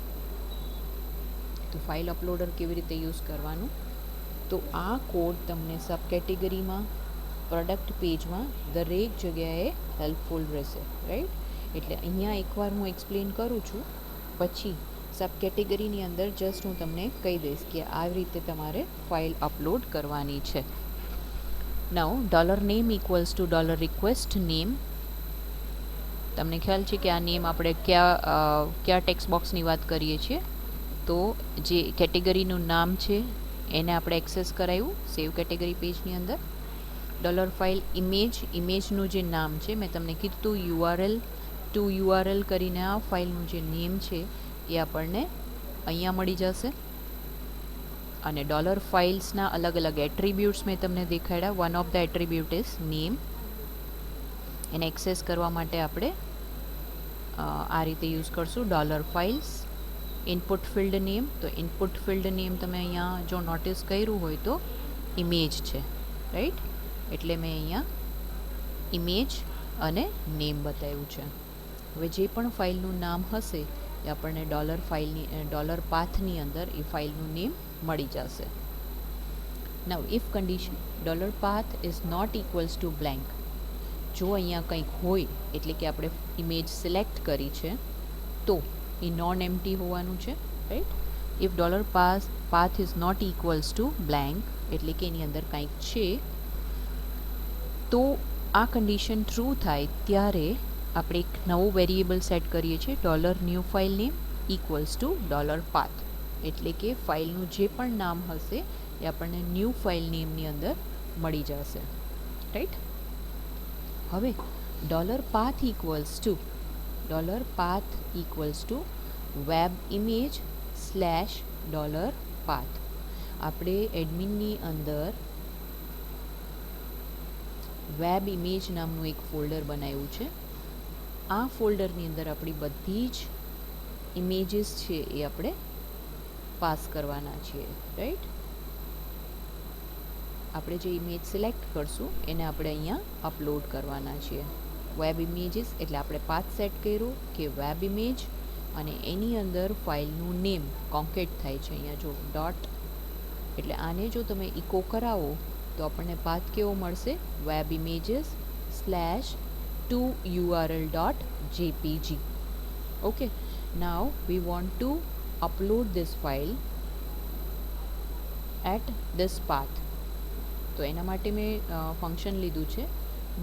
તો ફાઇલ અપલોડર કેવી રીતે યુઝ કરવાનું? તો આ કોડ તમને સબ કેટેગરીમાં, પ્રોડક્ટ પેજમાં દરેક જગ્યાએ હેલ્પફુલ રહેશે, રાઈટ? એટલે અહીંયા એકવાર હું એક્સપ્લેન કરું છું, પછી સબ કેટેગરીની અંદર જસ્ટ હું તમને કહી દઈશ કે આવી રીતે તમારે ફાઇલ અપલોડ કરવાની છે. નાઉ $name equals to $request name. તમને ખ્યાલ છે કે આ નેમ આપણે કયા ટેક્સ્ટ બોક્સની વાત કરીએ છીએ? તો જે કેટેગરીનું નામ છે એને આપણે એક્સેસ કરાવ્યું સેવ કેટેગરી પેજની અંદર. $file ઇમેજનું જે નામ છે, મેં તમને કીધું URL કરીને આ ફાઇલનું જે નેમ છે એ આપણને અહીંયા મળી જશે. અને $ફાઇલ્સના અલગ અલગ એટ્રીબ્યુટ્સ મેં તમને દેખાડ્યા. One of the attribute is name. એને એક્સેસ કરવા માટે આપણે આ રીતે યુઝ કરશું $files. ઇનપુટ ફિલ્ડ નેમ, તો ઇનપુટ ફિલ્ડ નેમ તમે અહીંયા જો નોટિસ કર્યું હોય તો ઇમેજ છે, રાઈટ? એટલે મેં અહીંયા ઇમેજ અને નેમ બતાવ્યું છે. હવે જે પણ ફાઇલનું નામ હશે એ આપણને $pathની અંદર એ ફાઇલનું નેમ મળી જશે. Now if condition $path is not equals to blank. જો અહીંયા કંઈક હોય, એટલે કે આપણે ઇમેજ સિલેક્ટ કરી છે તો એ નોન એમ્પ્ટી હોવાનું છે, right? If $path is not equals to blank, એટલે કે એની અંદર કંઈક છે, તો આ કન્ડિશન ટ્રુ થાય ત્યારે આપણે એક નવું વેરિયેબલ સેટ કરીએ છીએ $new file name equals to $path. એટલે કે ફાઇલનું જે પણ નામ હશે એ આપણને ન્યૂ ફાઇલ નેમની અંદર મળી જશે, રાઈટ? હવે $path equals to web image /$path. આપણે એડમિનની અંદર વેબ ઇમેજ નામનું એક ફોલ્ડર બનાવ્યું છે. આ ફોલ્ડરની અંદર આપણી બધી જ ઇમેજીસ છે એ આપણે પાસ કરવાના છીએ, રાઈટ? આપણે જે ઇમેજ સિલેક્ટ કરશું એને આપણે અહીંયા અપલોડ કરવાના છીએ. વેબ ઇમેજીસ એટલે આપણે પાથ સેટ કર્યું કે વેબ ઇમેજ, અને એની અંદર ફાઇલનું નેમ કોન્કેટ થાય છે. અહીંયા જો ડોટ, એટલે આને જો તમે ઇકો કરાવો તો આપણને પાથ કેવો મળશે? Web images /2url.jpg. Okay, now we want to upload this file at this path. તો એના માટે મેં ફંક્શન લીધું છે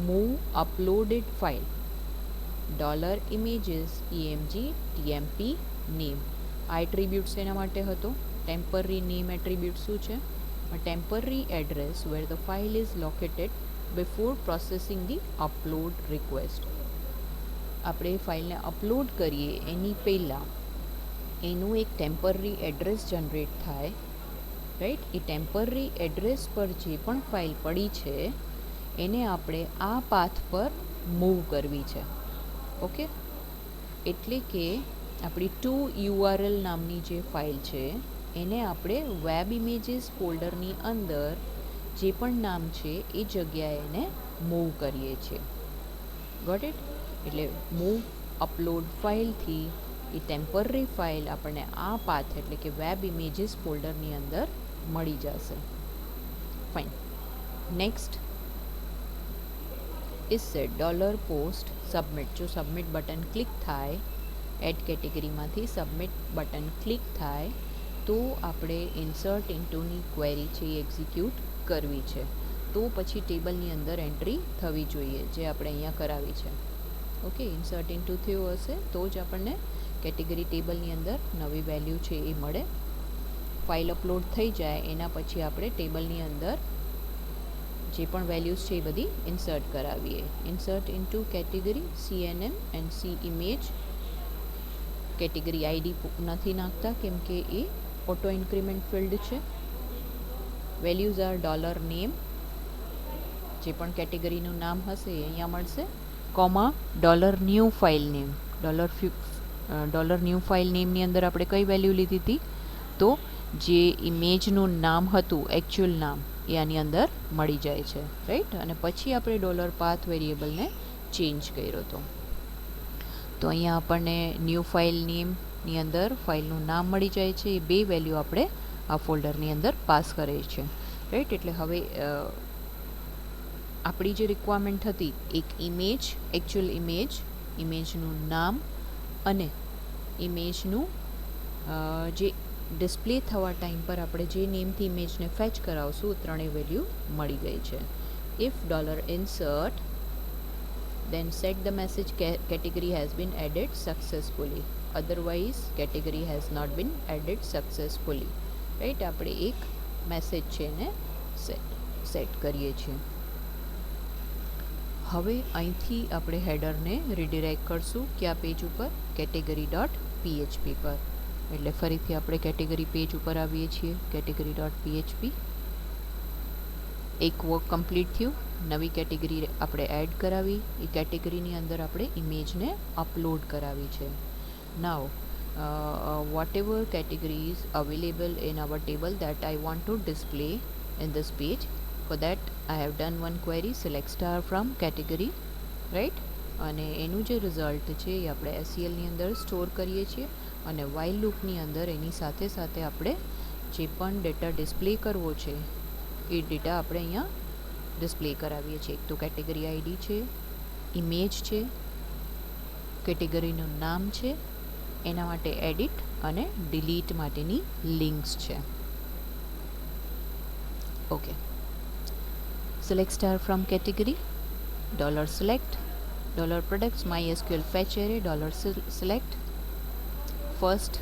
move uploaded file $images emg tmp name. આ એટ્રીબ્યુટ્સ એના માટે હતો. ટેમ્પરરી નેમ એટ્રીબ્યુટ શું છે? A temporary address where the file is located before processing the upload request. આપણે ફાઇલને અપલોડ કરીએ એની પહેલાં એનું એક ટેમ્પરરી એડ્રેસ જનરેટ થાય, રાઈટ? એ ટેમ્પરરી એડ્રેસ પર જે પણ ફાઇલ પડી છે એને આપણે આ પાથ પર મૂવ કરવી છે. ઓકે, એટલે કે આપણી toURL નામની જે ફાઇલ છે એને આપણે વેબ ઇમેજીસ ફોલ્ડરની અંદર જે પણ નામ છે એ જગ્યાએ એને મૂવ કરીએ છીએ. Got it? એટલે મૂવ અપલોડ ફાઇલથી એ ટેમ્પરરી ફાઇલ આપણને આ પાથ એટલે કે વેબ ઇમેજીસ ફોલ્ડરની અંદર મળી જશે. Fine. Next is set $post submit. જો સબમિટ બટન ક્લિક થાય, એડ કેટેગરીમાંથી સબમિટ બટન ક્લિક થાય તો આપણે ઇન્સર્ટ ઇન્ટુની ક્વેરી છે એ એક્ઝિક્યુટ કરવી છે. તો પછી ટેબલની અંદર એન્ટ્રી થવી જોઈએ જે આપણે અહીંયા કરાવી છે. ઓકે, ઇન્સર્ટ ઇન્ટુ થયું હશે તો જ આપણને કેટેગરી ટેબલની અંદર નવી વેલ્યુ છે એ મળે. ફાઇલ અપલોડ થઈ જાય એના પછી આપણે ટેબલની અંદર જે પણ વેલ્યુઝ છે એ બધી ઇન્સર્ટ કરાવીએ. Insert into category CNM and C image. Category ID નથી નાખતા કેમ કે એ ઓટો ઇન્ક્રીમેન્ટ ફિલ્ડ છે. વેલ્યુઝ આર $name, જે પણ કેટેગરીનું નામ હશે એ અહીંયા મળશે, comma $new file name. $new file નેમની અંદર આપણે કઈ વેલ્યુ લીધી હતી? તો જે ઇમેજનું નામ હતું, એકચ્યુઅલ નામ, એ આની અંદર મળી જાય છે, રાઈટ? અને પછી આપણે $path વેરિયેબલને ચેન્જ કર્યો હતો. તો અહીંયા આપણને ન્યૂ ફાઇલ નેમની અંદર ફાઇલનું નામ મળી જાય છે. એ બે વેલ્યુ આપણે આ ફોલ્ડરની અંદર પાસ કરે છે, રાઈટ? એટલે હવે આપણી જે રિક્વાયરમેન્ટ હતી એક ઇમેજ, એકચ્યુઅલ ઇમેજનું નામ અને ઇમેજનું જે ડિસ્પ્લે થવા ટાઈમ પર આપણે જે નેમથી ઇમેજને ફેચ કરાવશું ત્રણેય વેલ્યુ મળી ગઈ છે. If $insert then set the message category has been added successfully, otherwise category has not been added successfully, right? આપણે એક મેસેજ છે એને સેટ કરીએ છીએ. હવે અહીંથી આપણે હેડરને રીડિરેક્ટ કરશું કયા પેજ ઉપર? category.php પર. એટલે ફરીથી આપણે કેટેગરી પેજ ઉપર આવીએ છીએ, category.php. એક વર્ક કમ્પ્લીટ થયું. નવી કેટેગરી આપણે એડ કરાવી. એ કેટેગરીની અંદર આપણે ઇમેજને અપલોડ કરાવી છે. નાવ whatever category is available in our table that I want to display in this page. For that I have done one query, select star from category, right? અને એનું જે રિઝલ્ટ છે એ આપણે SQLની અંદર સ્ટોર કરીએ છીએ અને while લૂપની અંદર એની સાથે સાથે આપણે જે પણ ડેટા ડિસ્પ્લે કરવો છે એ ડેટા આપણે અહીંયા ડિસ્પ્લે કરાવીએ છીએ. એક તો કેટેગરી આઈડી છે, ઇમેજ છે, કેટેગરીનું નામ છે, એના માટે એડિટ અને ડિલીટ માટેની લિંક્સ છે. Okay, select star from category, $select, $products MySQL fetch array, $select. First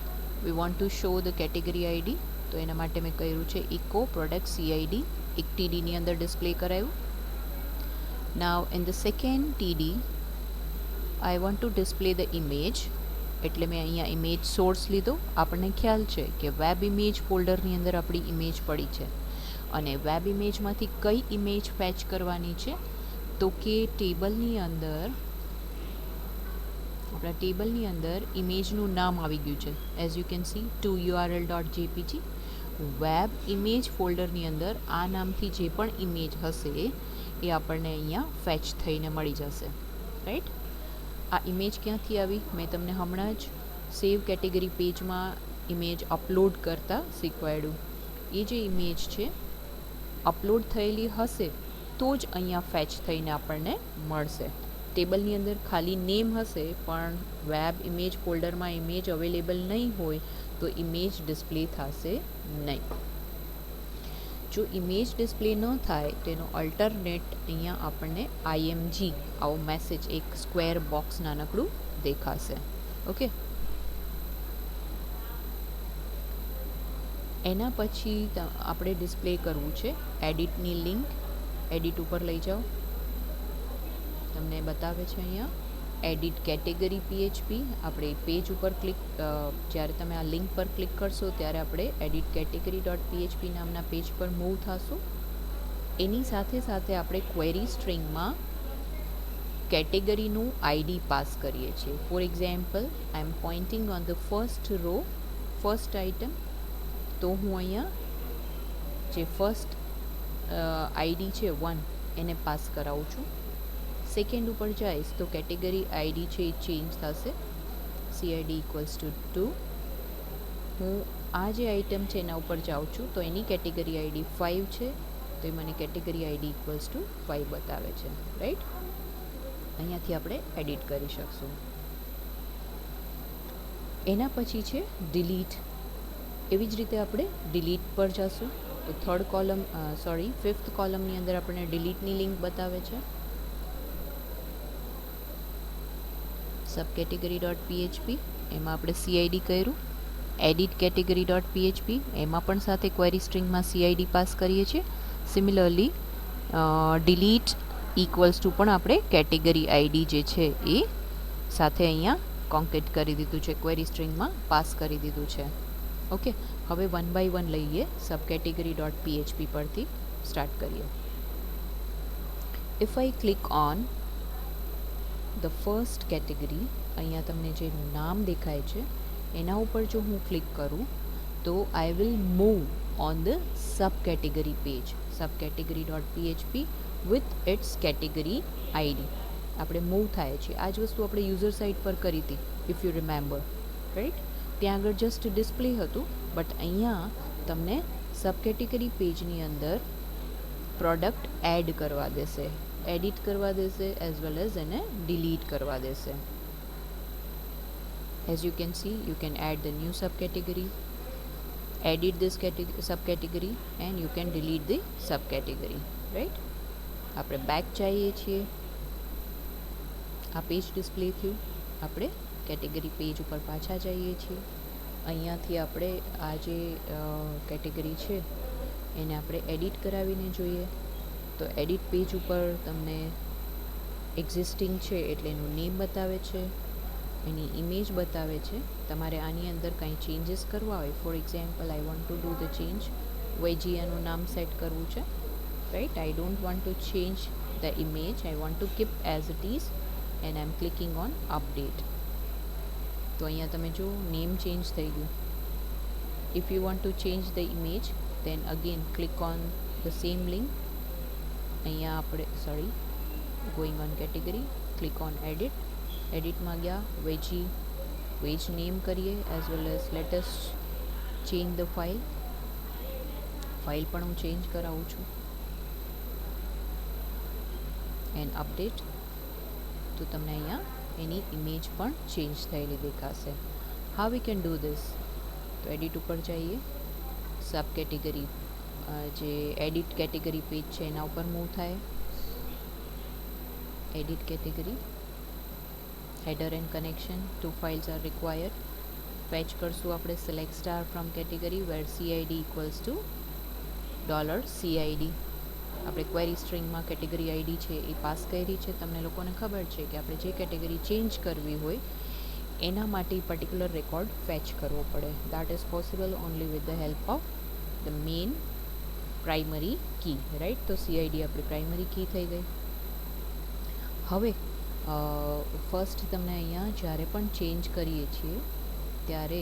we want to show the category ID, તો એના માટે મેં કર્યું છે echo product CID, એક TDની અંદર ડિસ્પ્લે કરાયું. Now in the second TD I want to display the image, એટલે મેં અહીંયા ઇમેજ સોર્સ લીધો. આપણને ખ્યાલ છે કે વેબ ઇમેજ ફોલ્ડરની અંદર આપણી ઇમેજ પડી છે અને વેબ ઇમેજમાંથી કઈ ઇમેજ ફેચ કરવાની છે? તો કે ટેબલની અંદર આપણા ટેબલની અંદર ઇમેજનું નામ આવી ગયું છે. As you can see toURL.jpg. Web image ફોલ્ડરની અંદર આ નામથી જે પણ ઇમેજ હશે એ આપણને અહીંયા ફેચ થઈને મળી જશે, રાઈટ? આ ઇમેજ ક્યાંથી આવી? મેં તમને હમણાં જ સેવ કેટેગરી પેજમાં ઇમેજ અપલોડ કરતાં શીખવાડ્યું. એ જે ઇમેજ છે અપલોડ થયેલી હશે તો જ અહીંયા ફેચ થઈને આપણને મળશે. ટેબલની અંદર ખાલી નેમ હશે પણ વેબ ઇમેજ ફોલ્ડરમાં ઇમેજ અવેલેબલ નહીં હોય તો ઇમેજ ડિસ્પ્લે થશે નહીં. જો ઇમેજ ડિસ્પ્લે ન થાય તેનો અલ્ટરનેટ અહીંયા આપણને IMG આવો મેસેજ એક સ્ક્વેર બોક્સ નાનકડું દેખાશે. ઓકે, એના પછી આપણે ડિસ્પ્લે કરવું છે એડિટની લિંક. એડિટ ઉપર લઈ જાઓ, તમને બતાવે છે અહીંયા એડિટ કેટેગરી PHP. આપણે પેજ ઉપર ક્લિક, જ્યારે તમે આ લિંક પર ક્લિક કરશો ત્યારે આપણે એડિટ category.php નામના પેજ પર મૂવ થશું. એની સાથે સાથે આપણે ક્વેરી સ્ટ્રિંગમાં કેટેગરીનું આઈડી પાસ કરીએ છીએ. For example, I am pointing on the first row, first item. તો હું અહીંયા જે ફર્સ્ટ આઈડી છે 1 એને પાસ કરાવું છું. સેકન્ડ ઉપર જઈશ તો કેટેગરી આઈડી છે એ ચેન્જ થશે, CID ઇક્વલ્સ ટુ 2. હું આ જે આઇટમ છે એના ઉપર જાઉં છું તો એની કેટેગરી આઈડી 5 છે, તો એ મને કેટેગરી આઈડી ઇક્વલ્સ ટુ 5 બતાવે છે. રાઈટ, અહીંયાથી આપણે એડિટ કરી શકશું. એના પછી છે ડિલીટ. એવી જ રીતે આપણે ડિલીટ પર જશું તો ફિફ્થ કોલમની અંદર આપણને ડિલીટની લિંક બતાવે છે. સબ કેટેગરી .php એમાં આપણે CID કર્યું. એડિટ કેટેગરી .php એમાં પણ સાથે ક્વેરી સ્ટ્રિંગમાં CID પાસ કરીએ છીએ. સિમિલરલી ડિલીટ ઇક્વલ્સ ટુ પણ આપણે કેટેગરી આઈડી જે છે એ સાથે અહીંયા કોન્કેટ કરી દીધું છે, ક્વેરી સ્ટ્રિંગમાં પાસ કરી દીધું છે. ઓકે, હવે 1 by 1 લઈએ. સબ કેટેગરી .php પરથી સ્ટાર્ટ કરીએ. If I click on the first category, અહીંયા તમને જે નામ દેખાય છે એના ઉપર જો હું ક્લિક કરું તો I will move on the sub category page. Sub category .php with it's category ID આપણે મૂવ થાય છે. આ જ વસ્તુ આપણે યુઝર સાઇટ પર કરી હતી, ઇફ યુ રિમેમ્બર. રાઈટ, ત્યાં આગળ જસ્ટ ડિસ્પ્લે હતું, બટ અહીંયા તમને સબ કેટેગરી પેજની અંદર પ્રોડક્ટ એડ કરવા દેશે, એડિટ કરવા દેશે, એઝ વેલ એઝ એને ડિલીટ કરવા દેશે. As you can see, you can add the new subcategory, edit this subcategory and you can delete the subcategory. Right? આપણે બેક જઈએ છીએ. આ પેજ ડિસ્પ્લે થયું. આપણે કેટેગરી પેજ ઉપર પાછા જઈએ છીએ. અહીંયાથી આપણે આ જે કેટેગરી છે એને આપણે એડિટ કરાવીને જોઈએ. તો એડિટ પેજ ઉપર તમને એક્ઝિસ્ટિંગ છે એટલે એનું નેમ બતાવે છે, એની ઇમેજ બતાવે છે. તમારે આની અંદર કંઈ ચેન્જીસ કરવા હોય, for example I want to do the change, વેજીયાનું નામ સેટ કરવું છે. Right, I don't want to change the image, I want to keep as it is and I am clicking on update. તો અહીંયા તમે જો નેમ ચેન્જ થઈ ગયું. If you want to change the image then again click on the same link. અહીંયા આપણે going on category, click on edit. એડિટમાં ગયા, વેજ નેમ કરીએ, as well as latest change the file પણ હું change કરાવું છું એન્ડ અપડેટ. તો તમને અહીંયા એની ઇમેજ પણ ચેન્જ થયેલી દેખાશે. How we can do this? તો એડિટ ઉપર જઈએ, સબ કેટેગરી જે એડિટ કેટેગરી પેજ છે એના ઉપર મૂવ થાય. Edit category, header and connection, 2 files are required. Fetch કરશું આપણે select star from category where CID equals to $CID. આપણે ક્વેરી સ્ટ્રિંગમાં કેટેગરી આઈડી છે એ પાસ કરી છે. તમને લોકોને ખબર છે કે આપણે જે કેટેગરી ચેન્જ કરવી હોય એના માટે પર્ટિક્યુલર રેકોર્ડ ફેચ કરવો પડે. That is possible only with the help of the main primary key. Right, તો CID આપણી પ્રાઇમરી કી થઈ ગઈ. હવે ફર્સ્ટ તમને અહીંયા જ્યારે પણ ચેન્જ કરીએ છીએ ત્યારે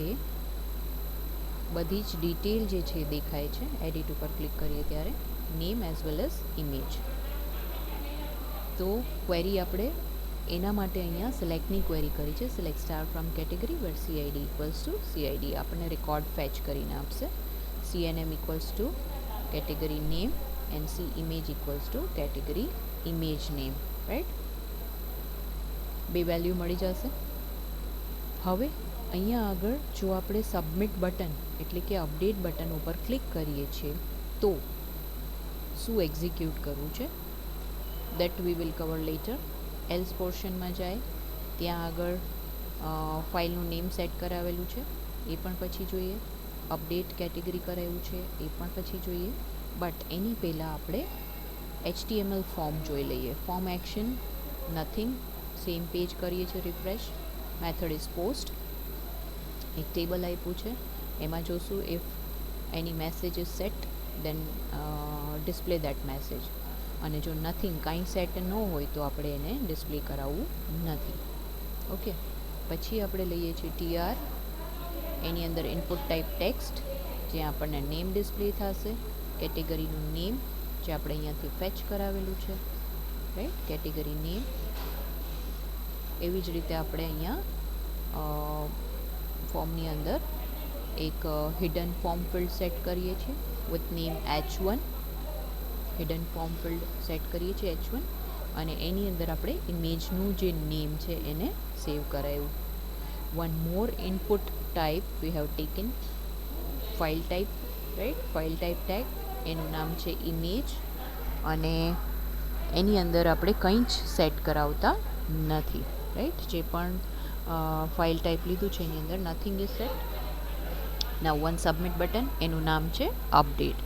બધી જ ડિટેલ જે છે દેખાય છે. એડિટ ઉપર ક્લિક કરીએ ત્યારે name as well as image. તો ક્વેરી આપણે એના માટે અહીંયા સિલેક્ટની ક્વેરી કરી છે. Select star from category where CID equals to CID આપણને રેકોર્ડ ફેચ કરીને આપશે. CNM equals to category name and C image equals to category image name. Right, બે વેલ્યુ મળી જશે. હવે અહીંયા આગળ જો આપણે સબમિટ બટન એટલે કે અપડેટ બટન ઉપર ક્લિક કરીએ છીએ તો શું એક્ઝિક્યુટ કરવું છે that we will cover later. Else પોર્શનમાં જાય, ત્યાં આગળ ફાઇલનું નેમ સેટ કરાવેલું છે એ પણ પછી જોઈએ. અપડેટ કેટેગરી કરાવ્યું છે એ પણ પછી જોઈએ. બટ એની પહેલાં આપણે HTML ફોર્મ જોઈ લઈએ. Form action nothing, same page કરીએ છીએ રિફ્રેશ. Method is post. એક ટેબલ આપ્યું છે એમાં જોશું if any message is set then display that message. અને જો નથિંગ કાંઈ સેટ ન હોય તો આપણે એને ડિસ્પ્લે કરાવવું નથી. ઓકે, પછી આપણે લઈએ છીએ TR. એની અંદર ઇનપુટ ટાઈપ ટેક્સ્ટ, જે આપણને નેમ ડિસ્પ્લે થશે, કેટેગરીનું નેમ જે આપણે અહીંયાથી ફેચ કરાવેલું છે, રાઈટ, કેટેગરી નેમ. એવી જ રીતે આપણે અહીંયા ફોર્મની અંદર એક હિડન ફોર્મ ફિલ્ડ સેટ કરીએ છીએ with name H1. Hidden form field set કરીએ છીએ H1, અને એની અંદર આપણે ઇમેજનું જે નેમ છે એને સેવ કરાયું. One more input type we have taken file type, right, file type tag, એનું નામ છે ઇમેજ, અને એની અંદર આપણે કંઈ જ સેટ કરાવતા નથી, રાઈટ. જે પણ ફાઇલ ટાઈપ લીધું છે એની અંદર nothing is set. Now one submit button, એનું નામ છે અપડેટ.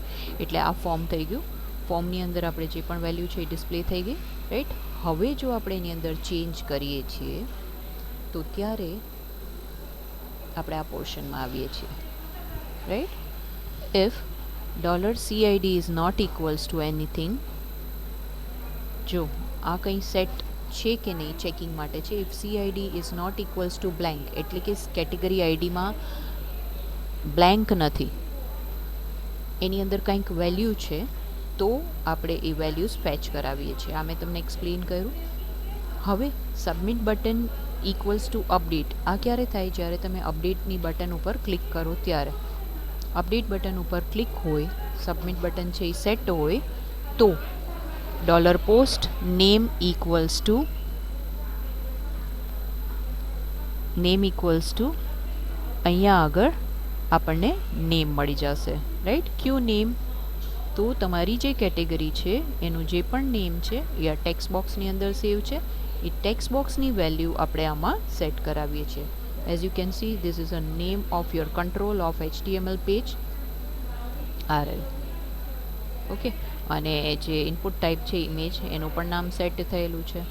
એટલે આ ફોર્મ થઈ ગયું. ફોર્મની અંદર આપણે જે પણ વેલ્યુ છે એ ડિસ્પ્લે થઈ ગઈ, રાઈટ. હવે જો આપણે એની અંદર ચેન્જ કરીએ છીએ તો ત્યારે આપણે આ પોર્શનમાં આવીએ છીએ, right. If $CID is not equals to anything, જો આ કંઈ સેટ છે કે નહીં ચેકિંગ માટે છે. If CID is not equals to blank, એટલે કે કેટેગરી આઈડીમાં બ્લેન્ક નથી, એની અંદર કંઈક વેલ્યુ છે, તો આપણે એ વેલ્યુઝ ફેચ કરાવીએ છીએ. આ મેં તમને એક્સપ્લેન કર્યું. હવે submit button equals to update, આ ક્યારે થાય? જ્યારે તમે અપડેટની બટન ઉપર ક્લિક કરો ત્યારે. અપડેટ બટન ઉપર ક્લિક હોય, સબમિટ બટન છે એ સેટ હોય, તો $post name equals to અહીંયા આગળ આપણને નેમ મળી જશે, રાઈટ. ક્યુ નેમ? તો તમારી જે કેટેગરી છે એનું જે પણ નેમ છે એ આ ટેક્સ્ટ બોક્સની અંદર સેવ છે. એ ટેક્સ્ટ બોક્સની વેલ્યુ આપણે આમાં સેટ કરાવીએ છીએ. As you can C, this is a name of your control of HTML page RL. Okay, અને જે ઇનપુટ ટાઈપ છે ઇમેજ, એનું પણ નામ સેટ થયેલું છે.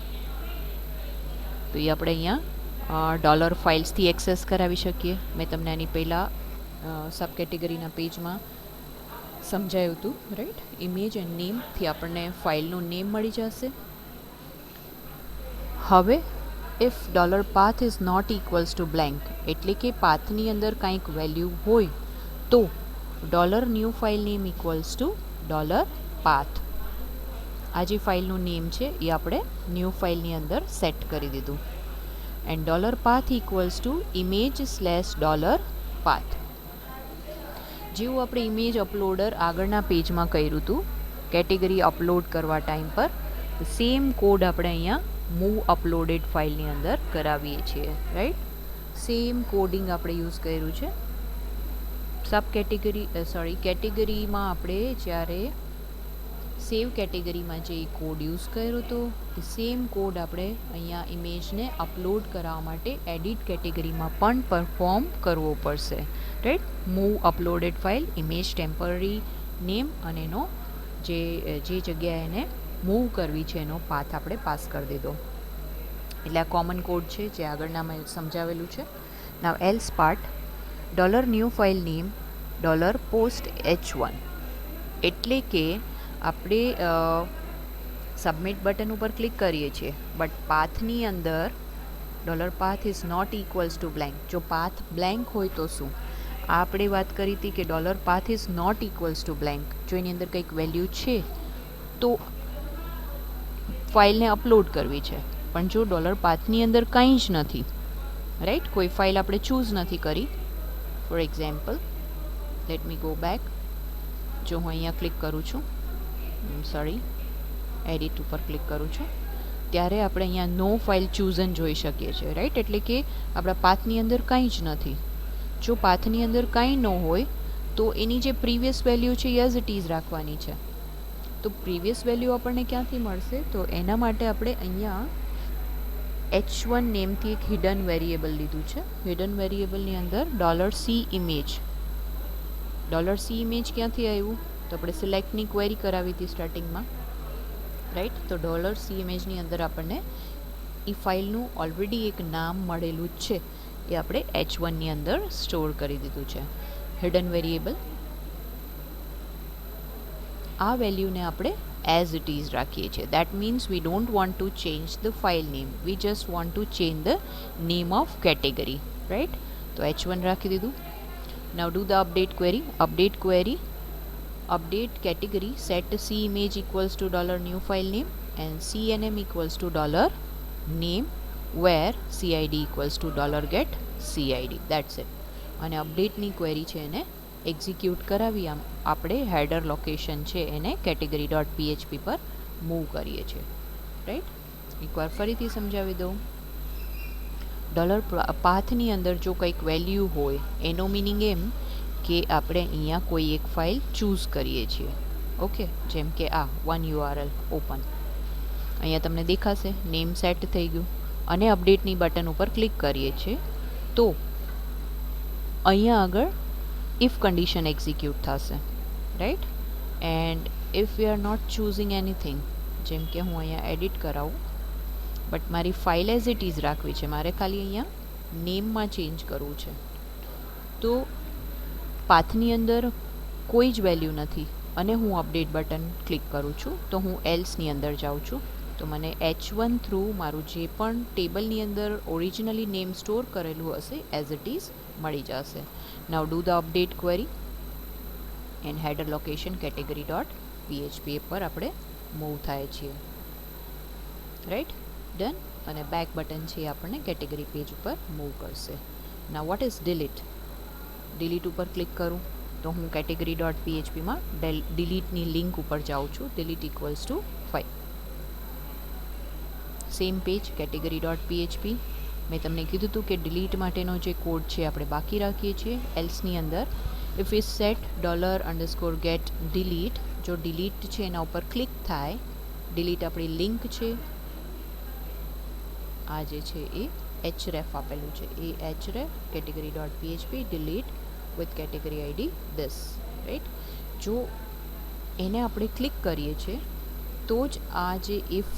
તો એ આપણે અહીંયા $ફાઇલ્સથી એક્સેસ કરાવી શકીએ. મેં તમને આની પહેલાં સબ કેટેગરીના પેજમાં સમજાયું હતું, રાઈટ. ઇમેજ એન્ડ નેમથી આપણને ફાઇલનું નેમ મળી જશે. હવે if $path is not equals to blank, એટલે કે પાથની અંદર કંઈક વેલ્યુ હોય, તો $new file name equals to $path. આ જે ફાઇલનું નેમ છે એ આપણે ન્યૂ ફાઇલની અંદર સેટ કરી દીધું. And $path equals to image/$path. જેવું આપણે ઇમેજ અપલોડર આગળના પેજમાં કર્યું હતું કેટેગરી અપલોડ કરવા ટાઈમ પર, સેમ કોડ આપણે અહીંયા મૂવ અપલોડેડ ફાઇલની અંદર કરાવીએ છીએ, રાઈટ. સેમ કોડિંગ આપણે યુઝ કર્યું છે. સબ કેટેગરીમાં આપણે જ્યારે સેવ કેટેગરીમાં જે કોડ યુઝ કર્યો હતો એ સેમ કોડ આપણે અહીંયા ઇમેજને અપલોડ કરવા માટે એડિટ કેટેગરીમાં પણ પરફોર્મ કરવો પડશે, right. Move uploaded file, image temporary name, અને એનો જે જગ્યાએ એને મૂવ કરવી છે એનો પાથ આપણે પાસ કરી દીધો. એટલે આ કોમન કોડ છે જે આગળનામાં સમજાવેલું છે. Now else part, $new file name $post H1, એટલે કે આપણે સબમિટ બટન ઉપર ક્લિક કરીએ છીએ, બટ પાથની અંદર $path is not equals to blank. જો પાથ બ્લેન્ક હોય તો શું? આપણે વાત કરી હતી કે $path is not equals to blank. જો એની અંદર કંઈક વેલ્યુ છે તો ફાઇલને અપલોડ કરવી છે, પણ જો $pathની અંદર કંઈ જ નથી, રાઈટ, કોઈ ફાઇલ આપણે ચૂઝ નથી કરી. For example, let me go back. જો હું અહીંયા ક્લિક કરું છું, એડિટ ઉપર ક્લિક કરું છું, ત્યારે આપણે અહીંયા નો ફાઇલ ચૂઝન જોઈ શકીએ છીએ, રાઈટ. એટલે કે આપણા પાથની અંદર કંઈ જ નથી. જો પાથની અંદર કંઈ ન હોય તો એની જે પ્રીવિયસ વેલ્યુ છે એઝ ઇટ ઇઝ રાખવાની છે. તો પ્રીવિયસ વેલ્યુ આપણને ક્યાંથી મળશે? તો એના માટે આપણે અહીંયા H1 નેમથી એક હિડન વેરિયેબલ લીધું છે. હિડન વેરિયેબલની અંદર $C ઇમેજ. $C ઇમેજ ક્યાંથી આવ્યું? તો આપણે સિલેક્ટની ક્વેરી કરાવી હતી સ્ટાર્ટિંગમાં, રાઈટ. તો $C ઇમેજની અંદર આપણને એ ફાઇલનું ઓલરેડી એક નામ મળેલું જ છે, એ આપણે H1ની અંદર સ્ટોર કરી દીધું છે. હિડન વેરિયેબલ આ વેલ્યુને આપણે એઝ ઇટ ઇઝ રાખીએ છીએ. That means we don't want to change the file name, we just want to change the name of category, right? તો H1 રાખી દીધું. Now do the update query. Update query, update category, set c image equals to $new file name and cnm equals to $name where cid equals to $get cid. That's it. અને અપડેટની query છે એને execute કરાવી આપણે header location છે એને category dot PHP પર move કરીએ છીએ, રાઈટ? એકવાર ફરીથી સમજાવી દઉં. ડોલર પાથની અંદર જો કંઈક વેલ્યુ હોય એનો મિનિંગ એમ કે આપણે અહીંયા કોઈ એક ફાઇલ ચૂઝ કરીએ છીએ. ઓકે, જેમ કે આ વન URL ઓપન, અહીંયા તમને દેખાશે નેમ સેટ થઈ ગયું અને અપડેટની બટન ઉપર ક્લિક કરીએ છીએ તો અહીંયા આગળ ઇફ કન્ડિશન એક્ઝિક્યુટ થશે, right? And if we are not choosing anything, જેમ કે હું અહીંયા એડિટ કરાવું બટ મારી ફાઇલ એઝ ઇટ ઇઝ રાખવી છે, મારે ખાલી અહીંયા નેમમાં ચેન્જ કરવું છે, તો પાથની અંદર કોઈ જ વેલ્યુ નથી અને હું અપડેટ બટન ક્લિક કરું છું તો હું એલ્સની અંદર જાઉં છું તો મને H1 થ્રુ મારું જે પણ ટેબલની અંદર ઓરિજિનલી નેમ સ્ટોર કરેલું હશે એઝ ઇટ ઇઝ મળી જશે. Now do the update query and header location category dot PHP પર આપણે મૂવ થાય છીએ, રાઈટ? ડન. અને બેક બટન છે એ આપણને કેટેગરી પેજ ઉપર મૂવ કરશે. Now what is delete. Delete ઉપર ક્લિક કરું તો હું કેટેગરી ડોટ પીએચપીમાં ડિલીટની લિંક ઉપર જાઉં છું. Delete equals to 5. Same page category dot PHP. મેં તમને કીધું હતું કે ડિલીટ માટેનો જે કોડ છે આપણે બાકી રાખીએ છીએ. એલ્સની અંદર if is set $_get delete, જો ડિલીટ છે એના ઉપર ક્લિક થાય, ડિલીટ આપણી લિંક છે, આ જે છે એ href આપેલું છે, એ href category dot PHP delete with category ID this, right? જો એને આપણે ક્લિક કરીએ છીએ તો જ આ જે ઇફ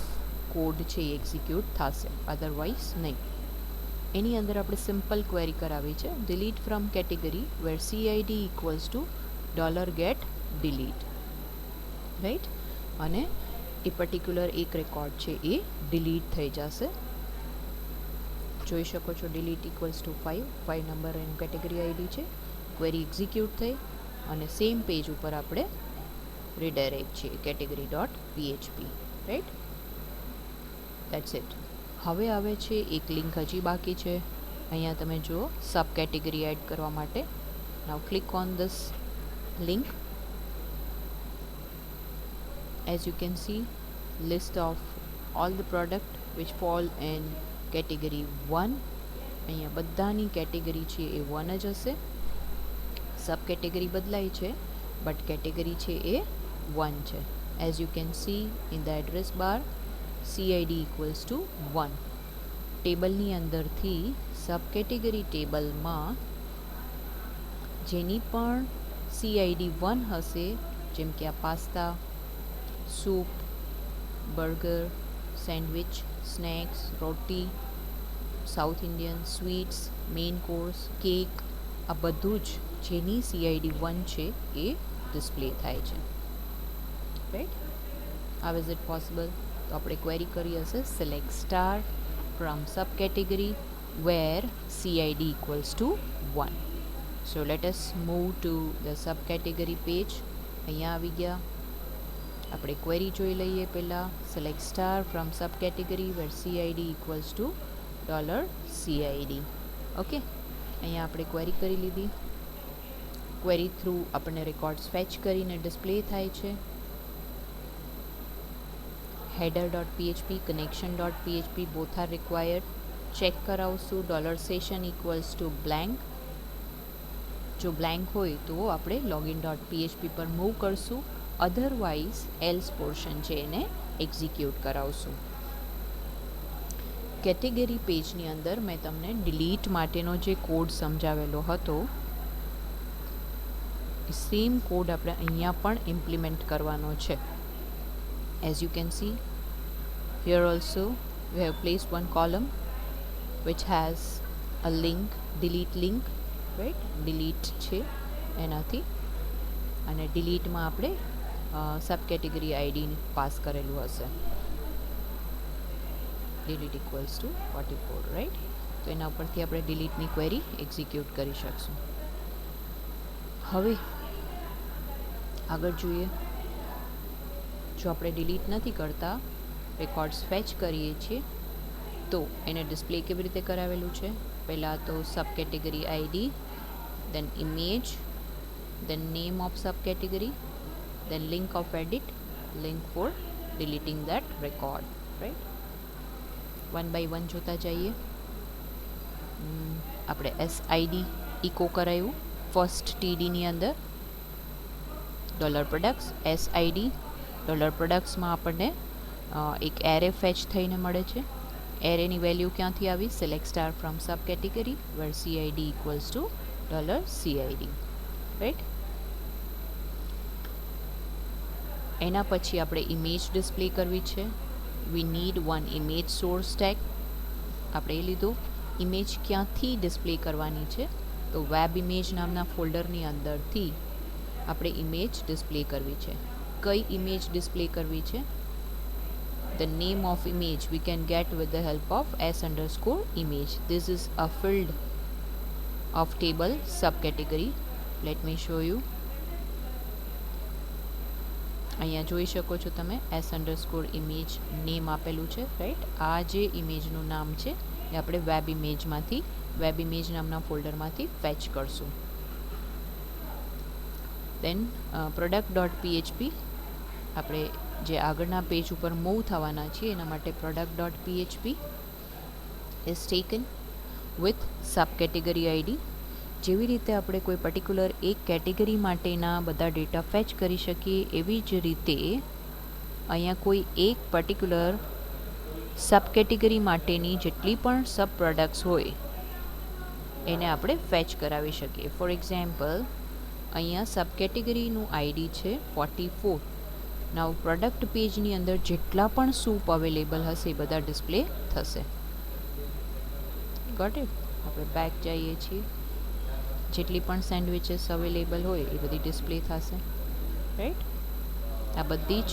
કોડ છે એ એક્ઝિક્યુટ થશે, અધરવાઇઝ નહીં. એની અંદર આપણે સિમ્પલ ક્વેરી કરાવી છે, delete from category where cid equals to $get delete, right? અને એ પર્ટિક્યુલર એક રેકોર્ડ છે એ ડિલીટ થઈ જશે. જોઈ શકો છો ડિલીટ ઇક્વલ્સ ટુ 5 નંબર એનું કેટેગરી આઈડી છે. ક્વેરી એક્ઝિક્યુટ થઈ અને સેમ પેજ ઉપર આપણે રીડાયરેક્ટ છીએ category dot PHP, right? That's it. હવે આવે છે એક લિંક હજી બાકી છે. અહીંયા તમે જુઓ સબ કેટેગરી એડ કરવા માટે. Now click on this link. As you can see list of all the product which fall in category 1. અહીંયા બધાની કેટેગરી છે એ 1 જ હશે. સબ કેટેગરી બદલાઈ છે બટ કેટેગરી છે એ 1 છે. As you can C in the address bar CID equals to 1. ટેબલની અંદરથી સબ કેટેગરી ટેબલમાં જેની પણ CID 1 હશે, જેમ કે આ pasta, soup, burger, sandwich, snacks, રોટી, south Indian, sweets, main course, cake, આ બધું જ જેની CID 1 છે એ ડિસ્પ્લે થાય છે, right? How is it possible? તો આપણે ક્વેરી કરી હશે select star from sub category where CID equals to 1. So let us move to the sub category page. અહીંયા આવી ગયા. આપણે ક્વેરી જોઈ લઈએ પહેલાં. Select star from sub category where CID equals to $CID. Okay, અહીંયા આપણે ક્વેરી કરી લીધી. ક્વેરી થ્રુ આપણને રેકોર્ડ્સ ફેચ કરીને ડિસ્પ્લે થાય છે. header.php, connection.php both are required. Check કરાવશું $session equals to blank. જો બ્લેન્ક હોય તો આપણે login.php પર મૂવ કરશું, અધરવાઇઝ એલ્સ પોર્શન છે એને એક્ઝિક્યુટ કરાવશું. કેટેગરી પેજની અંદર મેં તમને ડિલીટ માટેનો જે કોડ સમજાવેલો હતો એ સેમ કોડ આપણે અહીંયા પણ ઇમ્પ્લિમેન્ટ કરવાનો છે. As you can C here also we have placed one column which has a link, delete link, right? delete છે એનાથી, અને ડિલીટમાં આપણે સબ કેટેગરી આઈડી પાસ કરેલું હશે. Delete equals two 44, right. તો એના ઉપરથી આપણે ડિલીટની ક્વેરી એક્ઝિક્યુટ કરી શકશું. હવે આગળ જોઈએ. જો આપણે ડિલીટ નથી કરતા, રેકોર્ડ્સ ફેચ કરીએ છીએ, તો એને ડિસ્પ્લે કેવી રીતે કરાવેલું છે? પહેલાં તો sub category ID, then image, then name of subcategory, then link of edit, link for deleting that record, right? One by one જોતા જઈએ. આપણે SID ઇકો કરાવ્યું ફર્સ્ટ TDની અંદર. $products SID $productsમાં આપણને એક એરે ફેચ થઈને મળે છે. એરેની વેલ્યુ ક્યાંથી આવી? Select star from sub category where CID equals to $CID, right. એના પછી આપણે ઇમેજ ડિસ્પ્લે કરવી છે. We need one image source tag. આપણે એ લીધું. ઇમેજ ક્યાંથી ડિસ્પ્લે કરવાની છે? તો વેબ ઇમેજ નામના ફોલ્ડરની અંદરથી આપણે ઇમેજ ડિસ્પ્લે કરવી છે. કઈ ઇમેજ ડિસ્પ્લે કરવી છે? The name of image we can get with the help of s_image. This is a field of table subcategory. Let me show you. અહીંયા જોઈ શકો છો તમે s_image નેમ આપેલું છે, રાઈટ. આ જે ઇમેજનું નામ છે એ આપણે વેબ ઇમેજમાંથી, વેબ ઇમેજ નામના ફોલ્ડરમાંથી ફેચ કરશું. દેન product.php, આપણે જે આગળના પેજ ઉપર મૂવ થવાના છીએ એના માટે product.php is taken with sub category ID. જેવી રીતે આપણે કોઈ પર્ટિક્યુલર એક કેટેગરી માટેના બધા ડેટા ફેચ કરી શકીએ, એવી જ રીતે અહીંયા કોઈ એક પર્ટિક્યુલર સબ કેટેગરી માટેની જેટલી પણ સબ પ્રોડક્ટ્સ હોય એને આપણે ફેચ કરાવી શકીએ. ફોર એક્ઝામ્પલ, અહીંયા સબ કેટેગરીનું આઈડી છે 44. નાવ પ્રોડક્ટ પેજની અંદર જેટલા પણ સૂપ અવેલેબલ હશે એ બધા ડિસ્પ્લે થશે. Got it? આપણે બેક જઈએ છીએ. જેટલી પણ સેન્ડવિચીસ અવેલેબલ હોય એ બધી ડિસ્પ્લે થશે, રાઈટ. આ બધી જ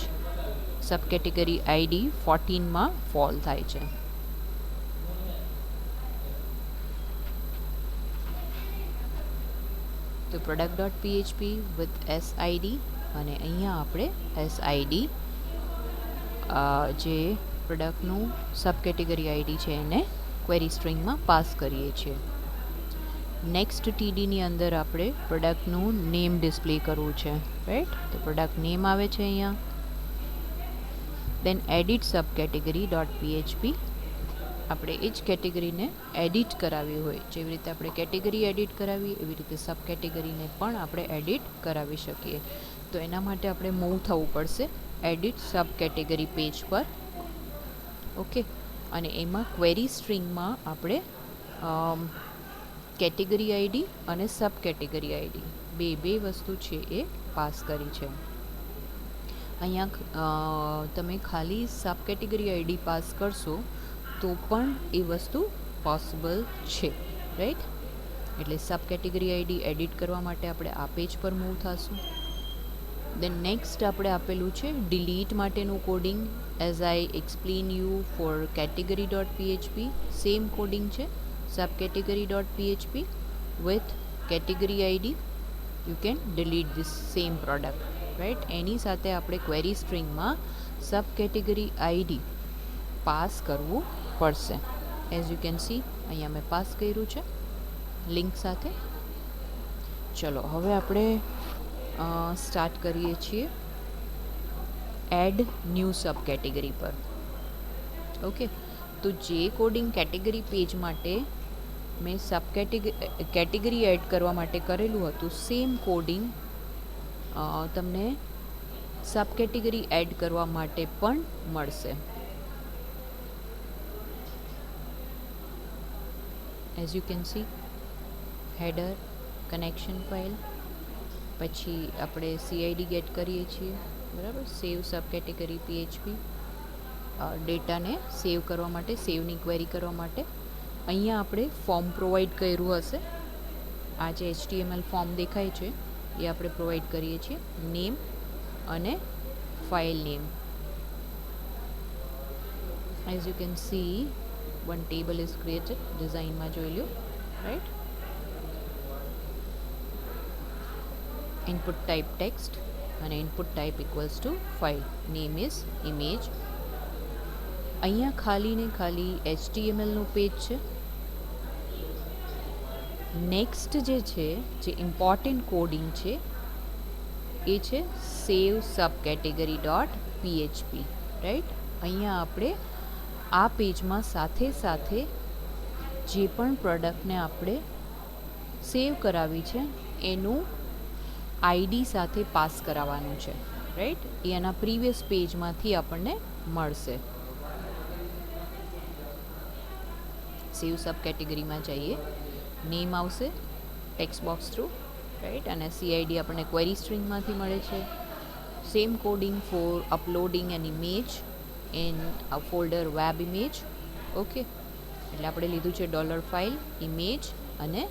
સબ કેટેગરી આઈડી 14માં ફોલ થાય છે. તો product.php with SID, અને અહીંયા આપણે SID જે પ્રોડક્ટનું સબ કેટેગરી આઈડી છે એને ક્વેરી સ્ટ્રિંગમાં પાસ કરીએ છીએ. નેક્સ્ટ TDની અંદર આપણે પ્રોડક્ટનું નેમ ડિસ્પ્લે કરવું છે, રાઈટ. તો પ્રોડક્ટ નેમ આવે છે અહીંયા. દેન એડિટ સબ કેટેગરી .php, આપણે એ જ કેટેગરીને એડિટ કરાવી હોય, જેવી રીતે આપણે કેટેગરી એડિટ કરાવી એવી રીતે સબ કેટેગરીને પણ આપણે એડિટ કરાવી શકીએ. તો એના માટે આપણે મૂવ થવું પડશે એડિટ સબ કેટેગરી પેજ પર. ઓકે. અને એમાં ક્વેરી સ્ટ્રિંગમાં આપણે કેટેગરી આઈડી અને સબ કેટેગરી આઈડી બે વસ્તુ છે એ પાસ કરી છે. અહીંયા તમે ખાલી સબ કેટેગરી આઈડી પાસ કરશો તો પણ એ વસ્તુ પોસિબલ છે, રાઈટ. એટલે સબ કેટેગરી આઈડી એડિટ કરવા માટે આપણે આ પેજ પર મૂવ થશું. દેન નેક્સ્ટ આપણે આપેલું છે ડિલીટ માટેનું coding. As I explain you for category.php, same coding છે. Sub category.php with category ID you can delete this same product, right. એની સાથે આપણે ક્વેરી સ્ટ્રિંગમાં સબ કેટેગરી આઈડી પાસ કરવું પડશે. એઝ યુ કેન સી અહીંયા મેં પાસ કર્યું છે લિંક સાથે. ચલો હવે આપણે સ્ટાર્ટ કરીએ છીએ એડ ન્યૂ સબ કેટેગરી પર. ઓકે. તો જે કોડિંગ કેટેગરી પેજ માટે મેં સબ કેટેગરી એડ કરવા માટે કરેલું હતું, સેમ કોડિંગ તમને સબ કેટેગરી એડ કરવા માટે પણ મળશે. As you can C header, connection file, પછી આપણે CID ગેટ કરીએ છીએ, બરાબર. સેવ સબ કેટેગરી PHP, ડેટાને સેવ કરવા માટે, સેવની ક્વેરી કરવા માટે અહીંયા આપણે ફોર્મ પ્રોવાઈડ કર્યું હશે. આ જે HTML ફોર્મ દેખાય છે એ આપણે પ્રોવાઈડ કરીએ છીએ. નેમ, અને file name. As you can C one table is created. ડિઝાઇનમાં જોઈ લો, રાઈટ. ઇનપુટ ટાઈપ ટેક્સ્ટ અને input type equals to file. Name is image. અહીંયા ખાલી ને ખાલી HTMLનું પેજ છે. નેક્સ્ટ જે છે, જે ઇમ્પોર્ટન્ટ કોડિંગ છે, એ છે સેવ સબ કેટેગરી ડોટ PHP, રાઈટ. અહીંયા આપણે આ પેજમાં સાથે સાથે જે પણ પ્રોડક્ટને આપણે સેવ કરાવી છે એનું આઈડી સાથે પાસ કરાવવાનું છે, રાઈટ. એ એના પ્રીવિયસ પેજમાંથી આપણને મળશે. સેવ સબ કેટેગરીમાં જઈએ, નેમ આવશે ટેક્સ્ટ બોક્સ થ્રુ, રાઈટ. અને CID આપણને ક્વેરી સ્ટ્રિંગમાંથી મળે છે. Same coding for uploading an image in a folder web image. Okay, એટલે આપણે લીધું છે $ફાઇલ, ઇમેજ અને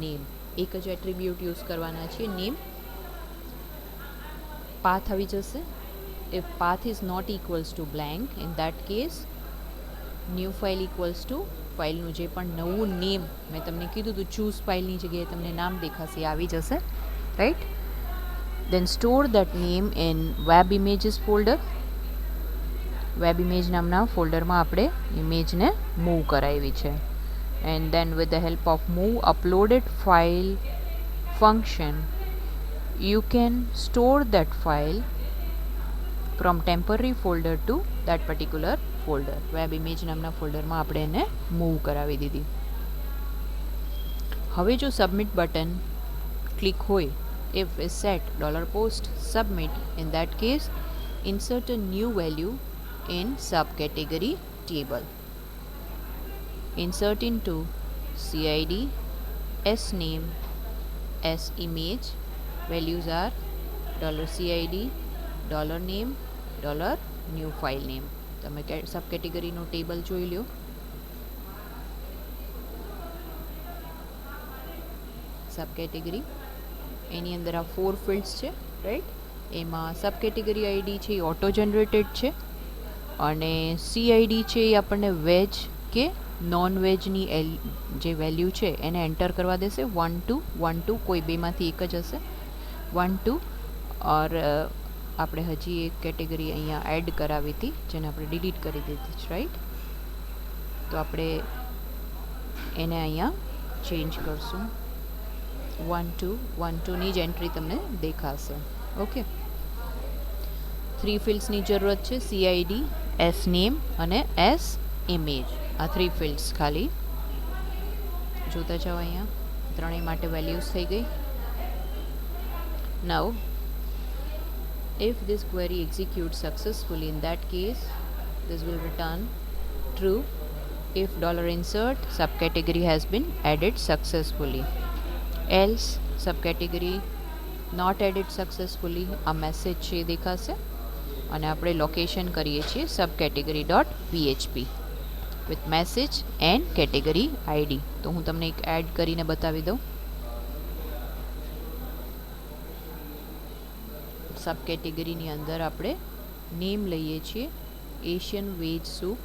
નેમ. એક જ એટ્રીબ્યુટ યુઝ કરવાના છીએ, નેમ. પાથ આવી જશે. If path is not equals to blank, in that case new file equals to ફાઇલનું જે પણ નવું નેમ મેં તમને કીધું હતું, ચૂઝ ફાઇલની જગ્યાએ તમને નામ દેખાશે, આવી જશે, right. Then store that name in web images folder. Web image નામના ફોલ્ડરમાં આપણે ઇમેજને મૂવ કરાવી છે. And then with the help of move uploaded file function you can store that file from temporary folder to that particular folder. Web image નામના ફોલ્ડરમાં આપણે એને મૂવ કરાવી દીધી. હવે જો સબમિટ બટન ક્લિક હોય, if is set $post submit, in that case insert a new value in subcategory table. Insert into CID, sname, simage. Values are $CID, $name, $new file name. તમે સબ કેટેગરીનું table જોઈ લો. સબ category એની અંદર આ 4 fields છે, right. એમાં સબ category ID છે એ auto generated છે, અને CID છે એ આપણને વેજ કે નોન વેજની જે વેલ્યુ છે એને એન્ટર કરવા દેશે. 1 2 1 2 કોઈ બેમાંથી એક જ હશે. 1 2 ઓર આપણે હજી એક કેટેગરી અહીંયા એડ કરાવી હતી જેને આપણે ડિલીટ કરી દીધી છે, રાઈટ. તો આપણે એને અહીંયા ચેન્જ કરશું. 1 2 1 2ની જ એન્ટ્રી તમને દેખાશે. ઓકે, 3 ફિલ્ડ્સની જરૂરત છે, CID, sname અને simage. આ 3 ફિલ્ડ્સ ખાલી જોતા જાઓ. અહીંયા ત્રણેય માટે વેલ્યુઝ થઈ ગઈ. Now, if this query executes successfully, in that case, this will return true if $insert subcategory has been added successfully. Else, subcategory not added successfully, આ મેસેજ છે એ દેખાશે. અને આપણે લોકેશન કરીએ છીએ subcategory.php with message and category ID. તો હું તમને એક એડ કરીને બતાવી દઉં. સબ કેટેગરીની અંદર આપણે નેમ લઈએ છીએ Asian veg soup.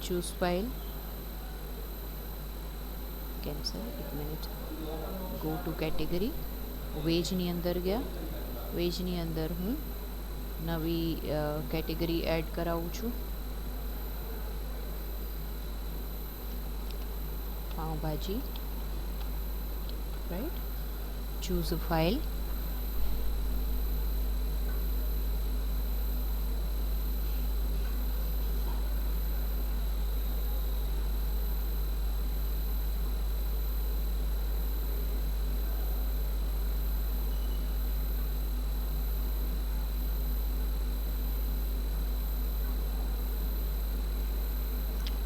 Choose file, cancel, એક મિનિટ. ગો ટુ કેટેગરી, વેજની અંદર ગયા. વેજની અંદર હું નવી કેટેગરી એડ કરાવું છું, pav bhaji, right. Choose file,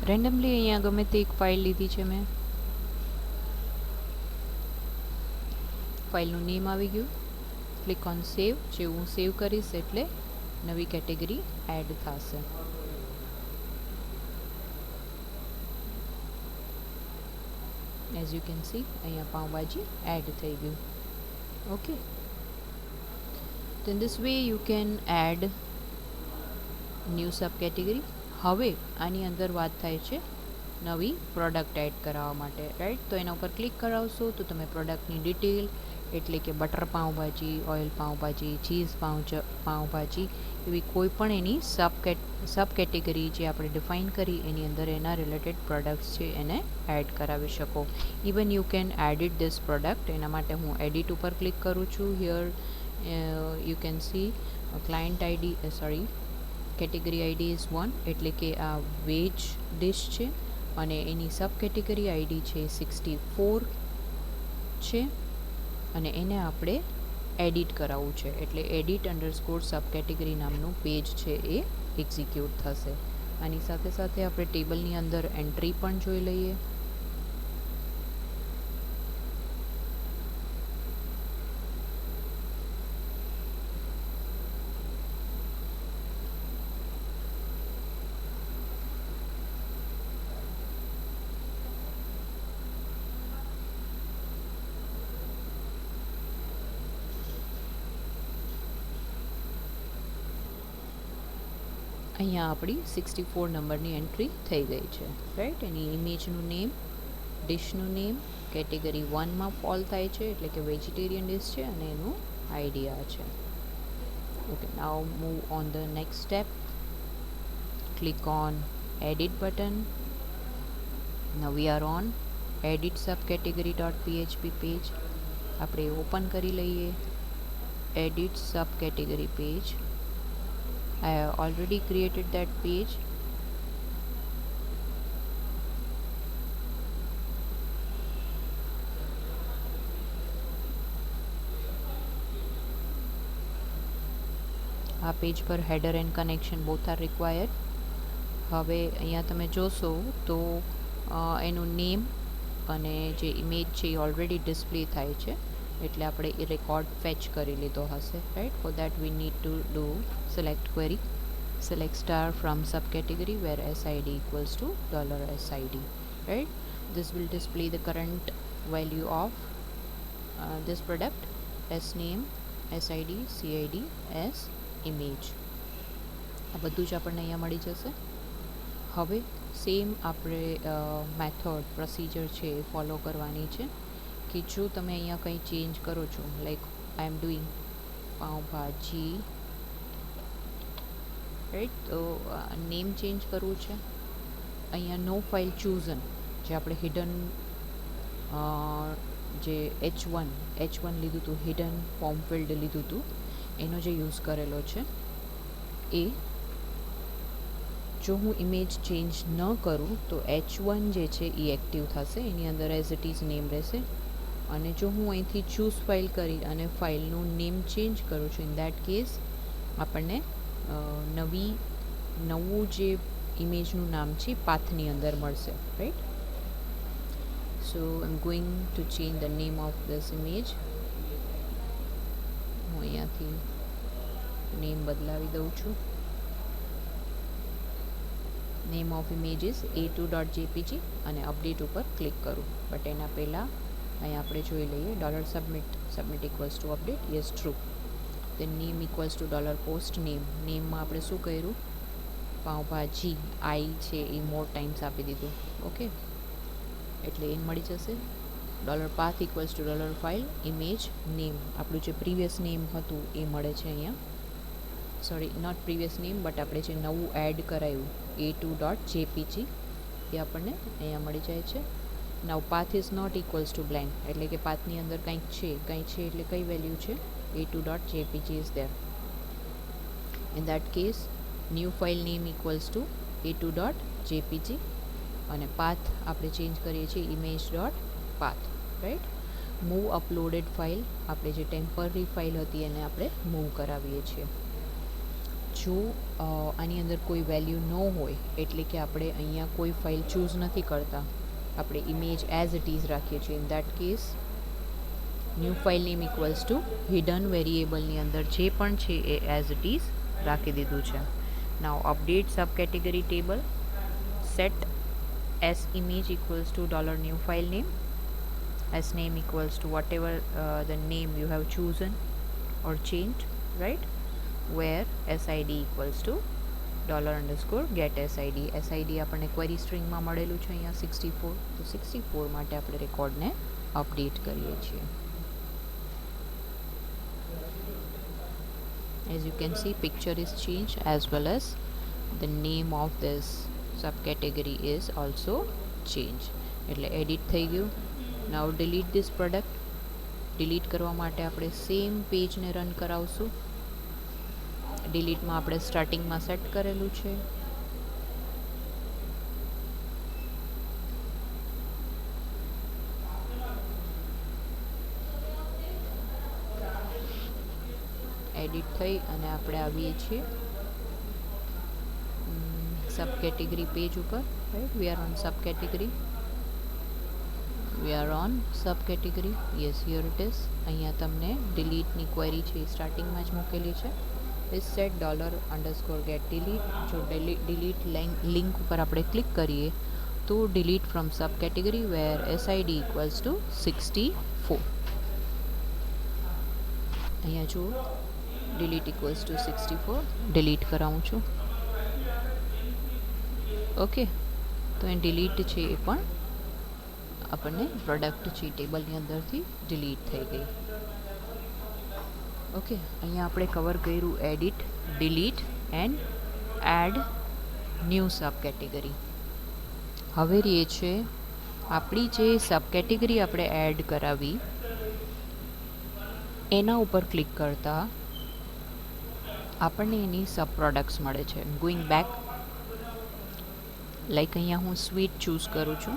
randomly અહીંયા ગમે તે એક ફાઇલ લીધી છે મેં. ફાઇલનું નેમ આવી ગયું. ક્લિક ઓન સેવ. જેવું હું સેવ કરીશ એટલે નવી કેટેગરી એડ થશે. એઝ યુ કેન સી અહીંયા પાઉંભાજી એડ થઈ ગયું. ઓકે, તો In this way you can add new subcategory. હવે આની અંદર વાત થાય છે નવી પ્રોડક્ટ એડ કરાવવા માટે, રાઈટ? તો એના ઉપર ક્લિક કરાવશો તો તમે પ્રોડક્ટની ડિટેલ એટલે કે butter pav bhaji, oil pav bhaji, cheese pav bhaji એવી કોઈ પણ એની સબ કેટેગરી જે આપણે ડિફાઇન કરી એની અંદર એના રિલેટેડ પ્રોડક્ટ્સ છે એને એડ કરાવી શકો. Even you can edit this product. એના માટે હું એડિટ ઉપર ક્લિક કરું છું. Here you can C client ID category ID is 1 એટલે કે આ વેજ ડિશ છે અને એની સબ કેટેગરી આઈડી છે 64 છે અને એને આપણે એડિટ કરાવવું છે એટલે એડિટ અંડરસ્કોર સબ કેટેગરી નામનું પેજ છે એ એક્ઝિક્યુટ થશે. આની સાથે સાથે આપણે ટેબલની અંદર એન્ટ્રી પણ જોઈ લઈએ. અહીંયા આપણી 64 નંબરની એન્ટ્રી થઈ ગઈ છે, રાઈટ? એની ઇમેજનું નેમ, ડિશનું નેમ કેટેગરી 1માં ફોલ થાય છે એટલે કે વેજીટેરિયન ડિશ છે અને એનું આઈડિયા છે. Okay, now move on the next step. Click on edit button. Now V are on edit subcategory.php page. આપણે ઓપન કરી લઈએ edit subcategory page. I have already created that page. આ page પર header and connection both are required. હવે અહીંયા તમે જોશો તો એનું નેમ અને જે ઇમેજ છે એ ઓલરેડી ડિસ્પ્લે થાય છે એટલે આપણે એ રેકોર્ડ ફેચ કરી લીધો હશે, right? For that we need to do select query, select star from subcategory where SID equals to $SID, right? This will display the current value of this product, S name, SID, CID, S image. આ બધું જ આપણને અહીંયા મળી જશે. હવે same આપણે method procedure છે એ ફોલો કરવાની છે કે જો તમે અહીંયા કંઈ ચેન્જ કરો છો, like I am doing pav bhaji, right? તો નેમ ચેન્જ કરવું છે. અહીંયા નો ફાઇલ ચૂઝન જે આપણે હિડન જે H1 લીધું હતું, હિડન ફોર્મ ફિલ્ડ લીધું હતું એનો જે યુઝ કરેલો છે એ જો હું ઇમેજ ચેન્જ ન કરું તો H1 જે છે એ એક્ટિવ થશે, એની અંદર એઝ ઇટ ઇઝ નેમ રહેશે. અને જો હું અહીંથી ચૂઝ ફાઇલ કરી અને ફાઇલનું નેમ ચેન્જ કરું છું, ઇન દેટ કેસ આપણને નવું જે ઇમેજનું નામ છે પાથની અંદર મળશે, right? So I am going to change the name of this image. હું અહીંયાથી નેમ બદલાવી દઉં છું. Name of image is a2.jpg અને અપડેટ ઉપર ક્લિક કરું. બટ એના પહેલાં અહીંયા આપણે જોઈ લઈએ $submit equals to update, yes true. then name equals to $post name. નેમમાં આપણે શું કર્યું? પાઉંભાજી આઈ છે એ મોર ટાઈમ્સ આપી દીધું, ઓકે? એટલે એ મળી જશે. $path equals to $file image name. આપણું જે પ્રીવિયસ નેમ હતું એ મળે છે અહીંયા. Sorry, not previous name but આપણે જે નવું એડ કરાયું a2.jpg એ આપણને અહીંયા મળી જાય છે. Now path is not equals to blank એટલે કે પાથની અંદર કંઈક છે એટલે કઈ વેલ્યુ છે? a2.jpg is there. In that case new file name equals two a2.jpg અને પાથ આપણે ચેન્જ કરીએ છીએ image.path, right? Move uploaded file, આપણે જે ટેમ્પરરી ફાઇલ હતી એને આપણે મૂવ કરાવીએ છીએ. જો આની અંદર કોઈ વેલ્યુ ન હોય એટલે કે આપણે અહીંયા કોઈ ફાઇલ ચૂઝ નથી કરતા, આપણે ઇમેજ એઝ ઇટ ઇઝ રાખીએ છીએ, in that case new file name equals to hidden વેરિયેબલની અંદર જે પણ છે એ એઝ ઇટ ઇઝ રાખી દીધું છે. Now update sub category table. Set S image equals to $new file name, S name equals to whatever the name you have chosen or changed, right, where SID equals to $_get SID. SID આપણને query સ્ટ્રિંગમાં મળેલું છે અહીંયા 64, તો 64 માટે આપણે રેકોર્ડને update કરીએ છીએ. As you can see, picture is changed as well as the name of this subcategory is also changed. એટલે એડિટ થઈ ગયું. Now delete this product. Delete કરવા માટે આપણે સેમ પેજને રન કરાવશું. ડિલીટમાં આપણે સ્ટાર્ટિંગમાં સેટ કરેલું છે. એડિટ થઈ અને આપણે આવીએ છીએ સબ કેટેગરી પેજ ઉપર, right. V are on sub category. V are on sub category. Yes, here it is. અહીંયા તમને ડિલીટની ક્વેરી છે એ સ્ટાર્ટિંગમાં જ મૂકેલી છે. Is set $_get delete. જો ડિલીટ લિંક ઉપર આપણે ક્લિક કરીએ તો delete from sub category where SID equals to 64. અહીંયા જુઓ, delete equals to 64. delete કરાવું છું. ઓકે, તો એ ડિલીટ છે એ પણ આપણને પ્રોડક્ટ છે ટેબલની અંદરથી ડિલીટ થઈ ગઈ. ઓકે, અહીંયા આપણે કવર કર્યું edit, delete and add new sub category. હવે એ છે આપણી જે સબ કેટેગરી આપણે એડ કરાવી એના ઉપર ક્લિક કરતાં આપણને એની સબ પ્રોડક્ટ્સ મળે છે. ગોઈંગ બેક, લાઈક અહીંયા હું સ્વીટ ચૂઝ કરું છું.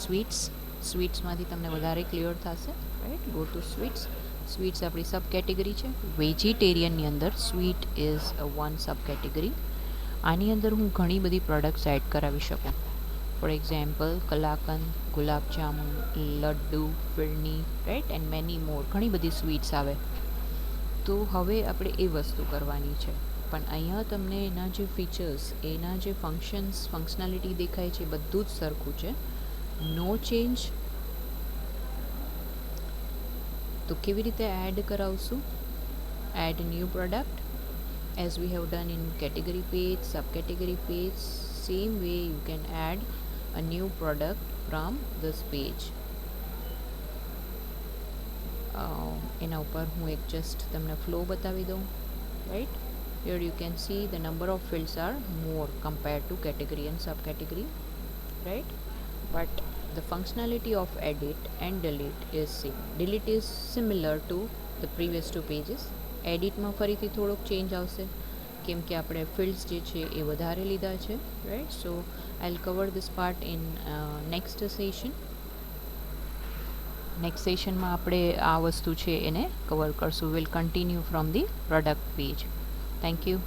સ્વીટ્સમાંથી તમને વધારે ક્લિયર થશે, right. Go to sweets. Sweets આપણી સબ કેટેગરી છે. વેજીટેરિયનની અંદર sweet is one sub category. આની અંદર હું ઘણી બધી પ્રોડક્ટ્સ એડ કરાવી શકું. For example kalakand, gulab jamun, laddu, phirni, right, and many more. ઘણી બધી સ્વીટ્સ આવે. તો હવે આપણે એ વસ્તુ કરવાની છે. પણ અહીંયા તમને એના જે ફીચર્સ, એના જે ફંક્શનાલિટી દેખાય છે બધું જ સરખું છે. No change. તો કેવી રીતે એડ કરાવશું? Add new product as we have done in category page, sub category page. Same way you can add a new product from this page. એના ઉપર હું એક જસ્ટ તમને ફ્લો બતાવી દઉં, right. Here you can see the number of fields are more compared to category and subcategory, right? But the functionality of edit and delete is same. Delete is similar to the previous two pages. Edit માં ફરીથી થોડોક change આવશે કેમ કે આપણે fields જે છે એ વધારે લીધા છે, right. So I will cover this part in next session. Next સેશનમાં આપણે આ વસ્તુ છે એને કવર કરશું. Will continue from the product page. Thank you.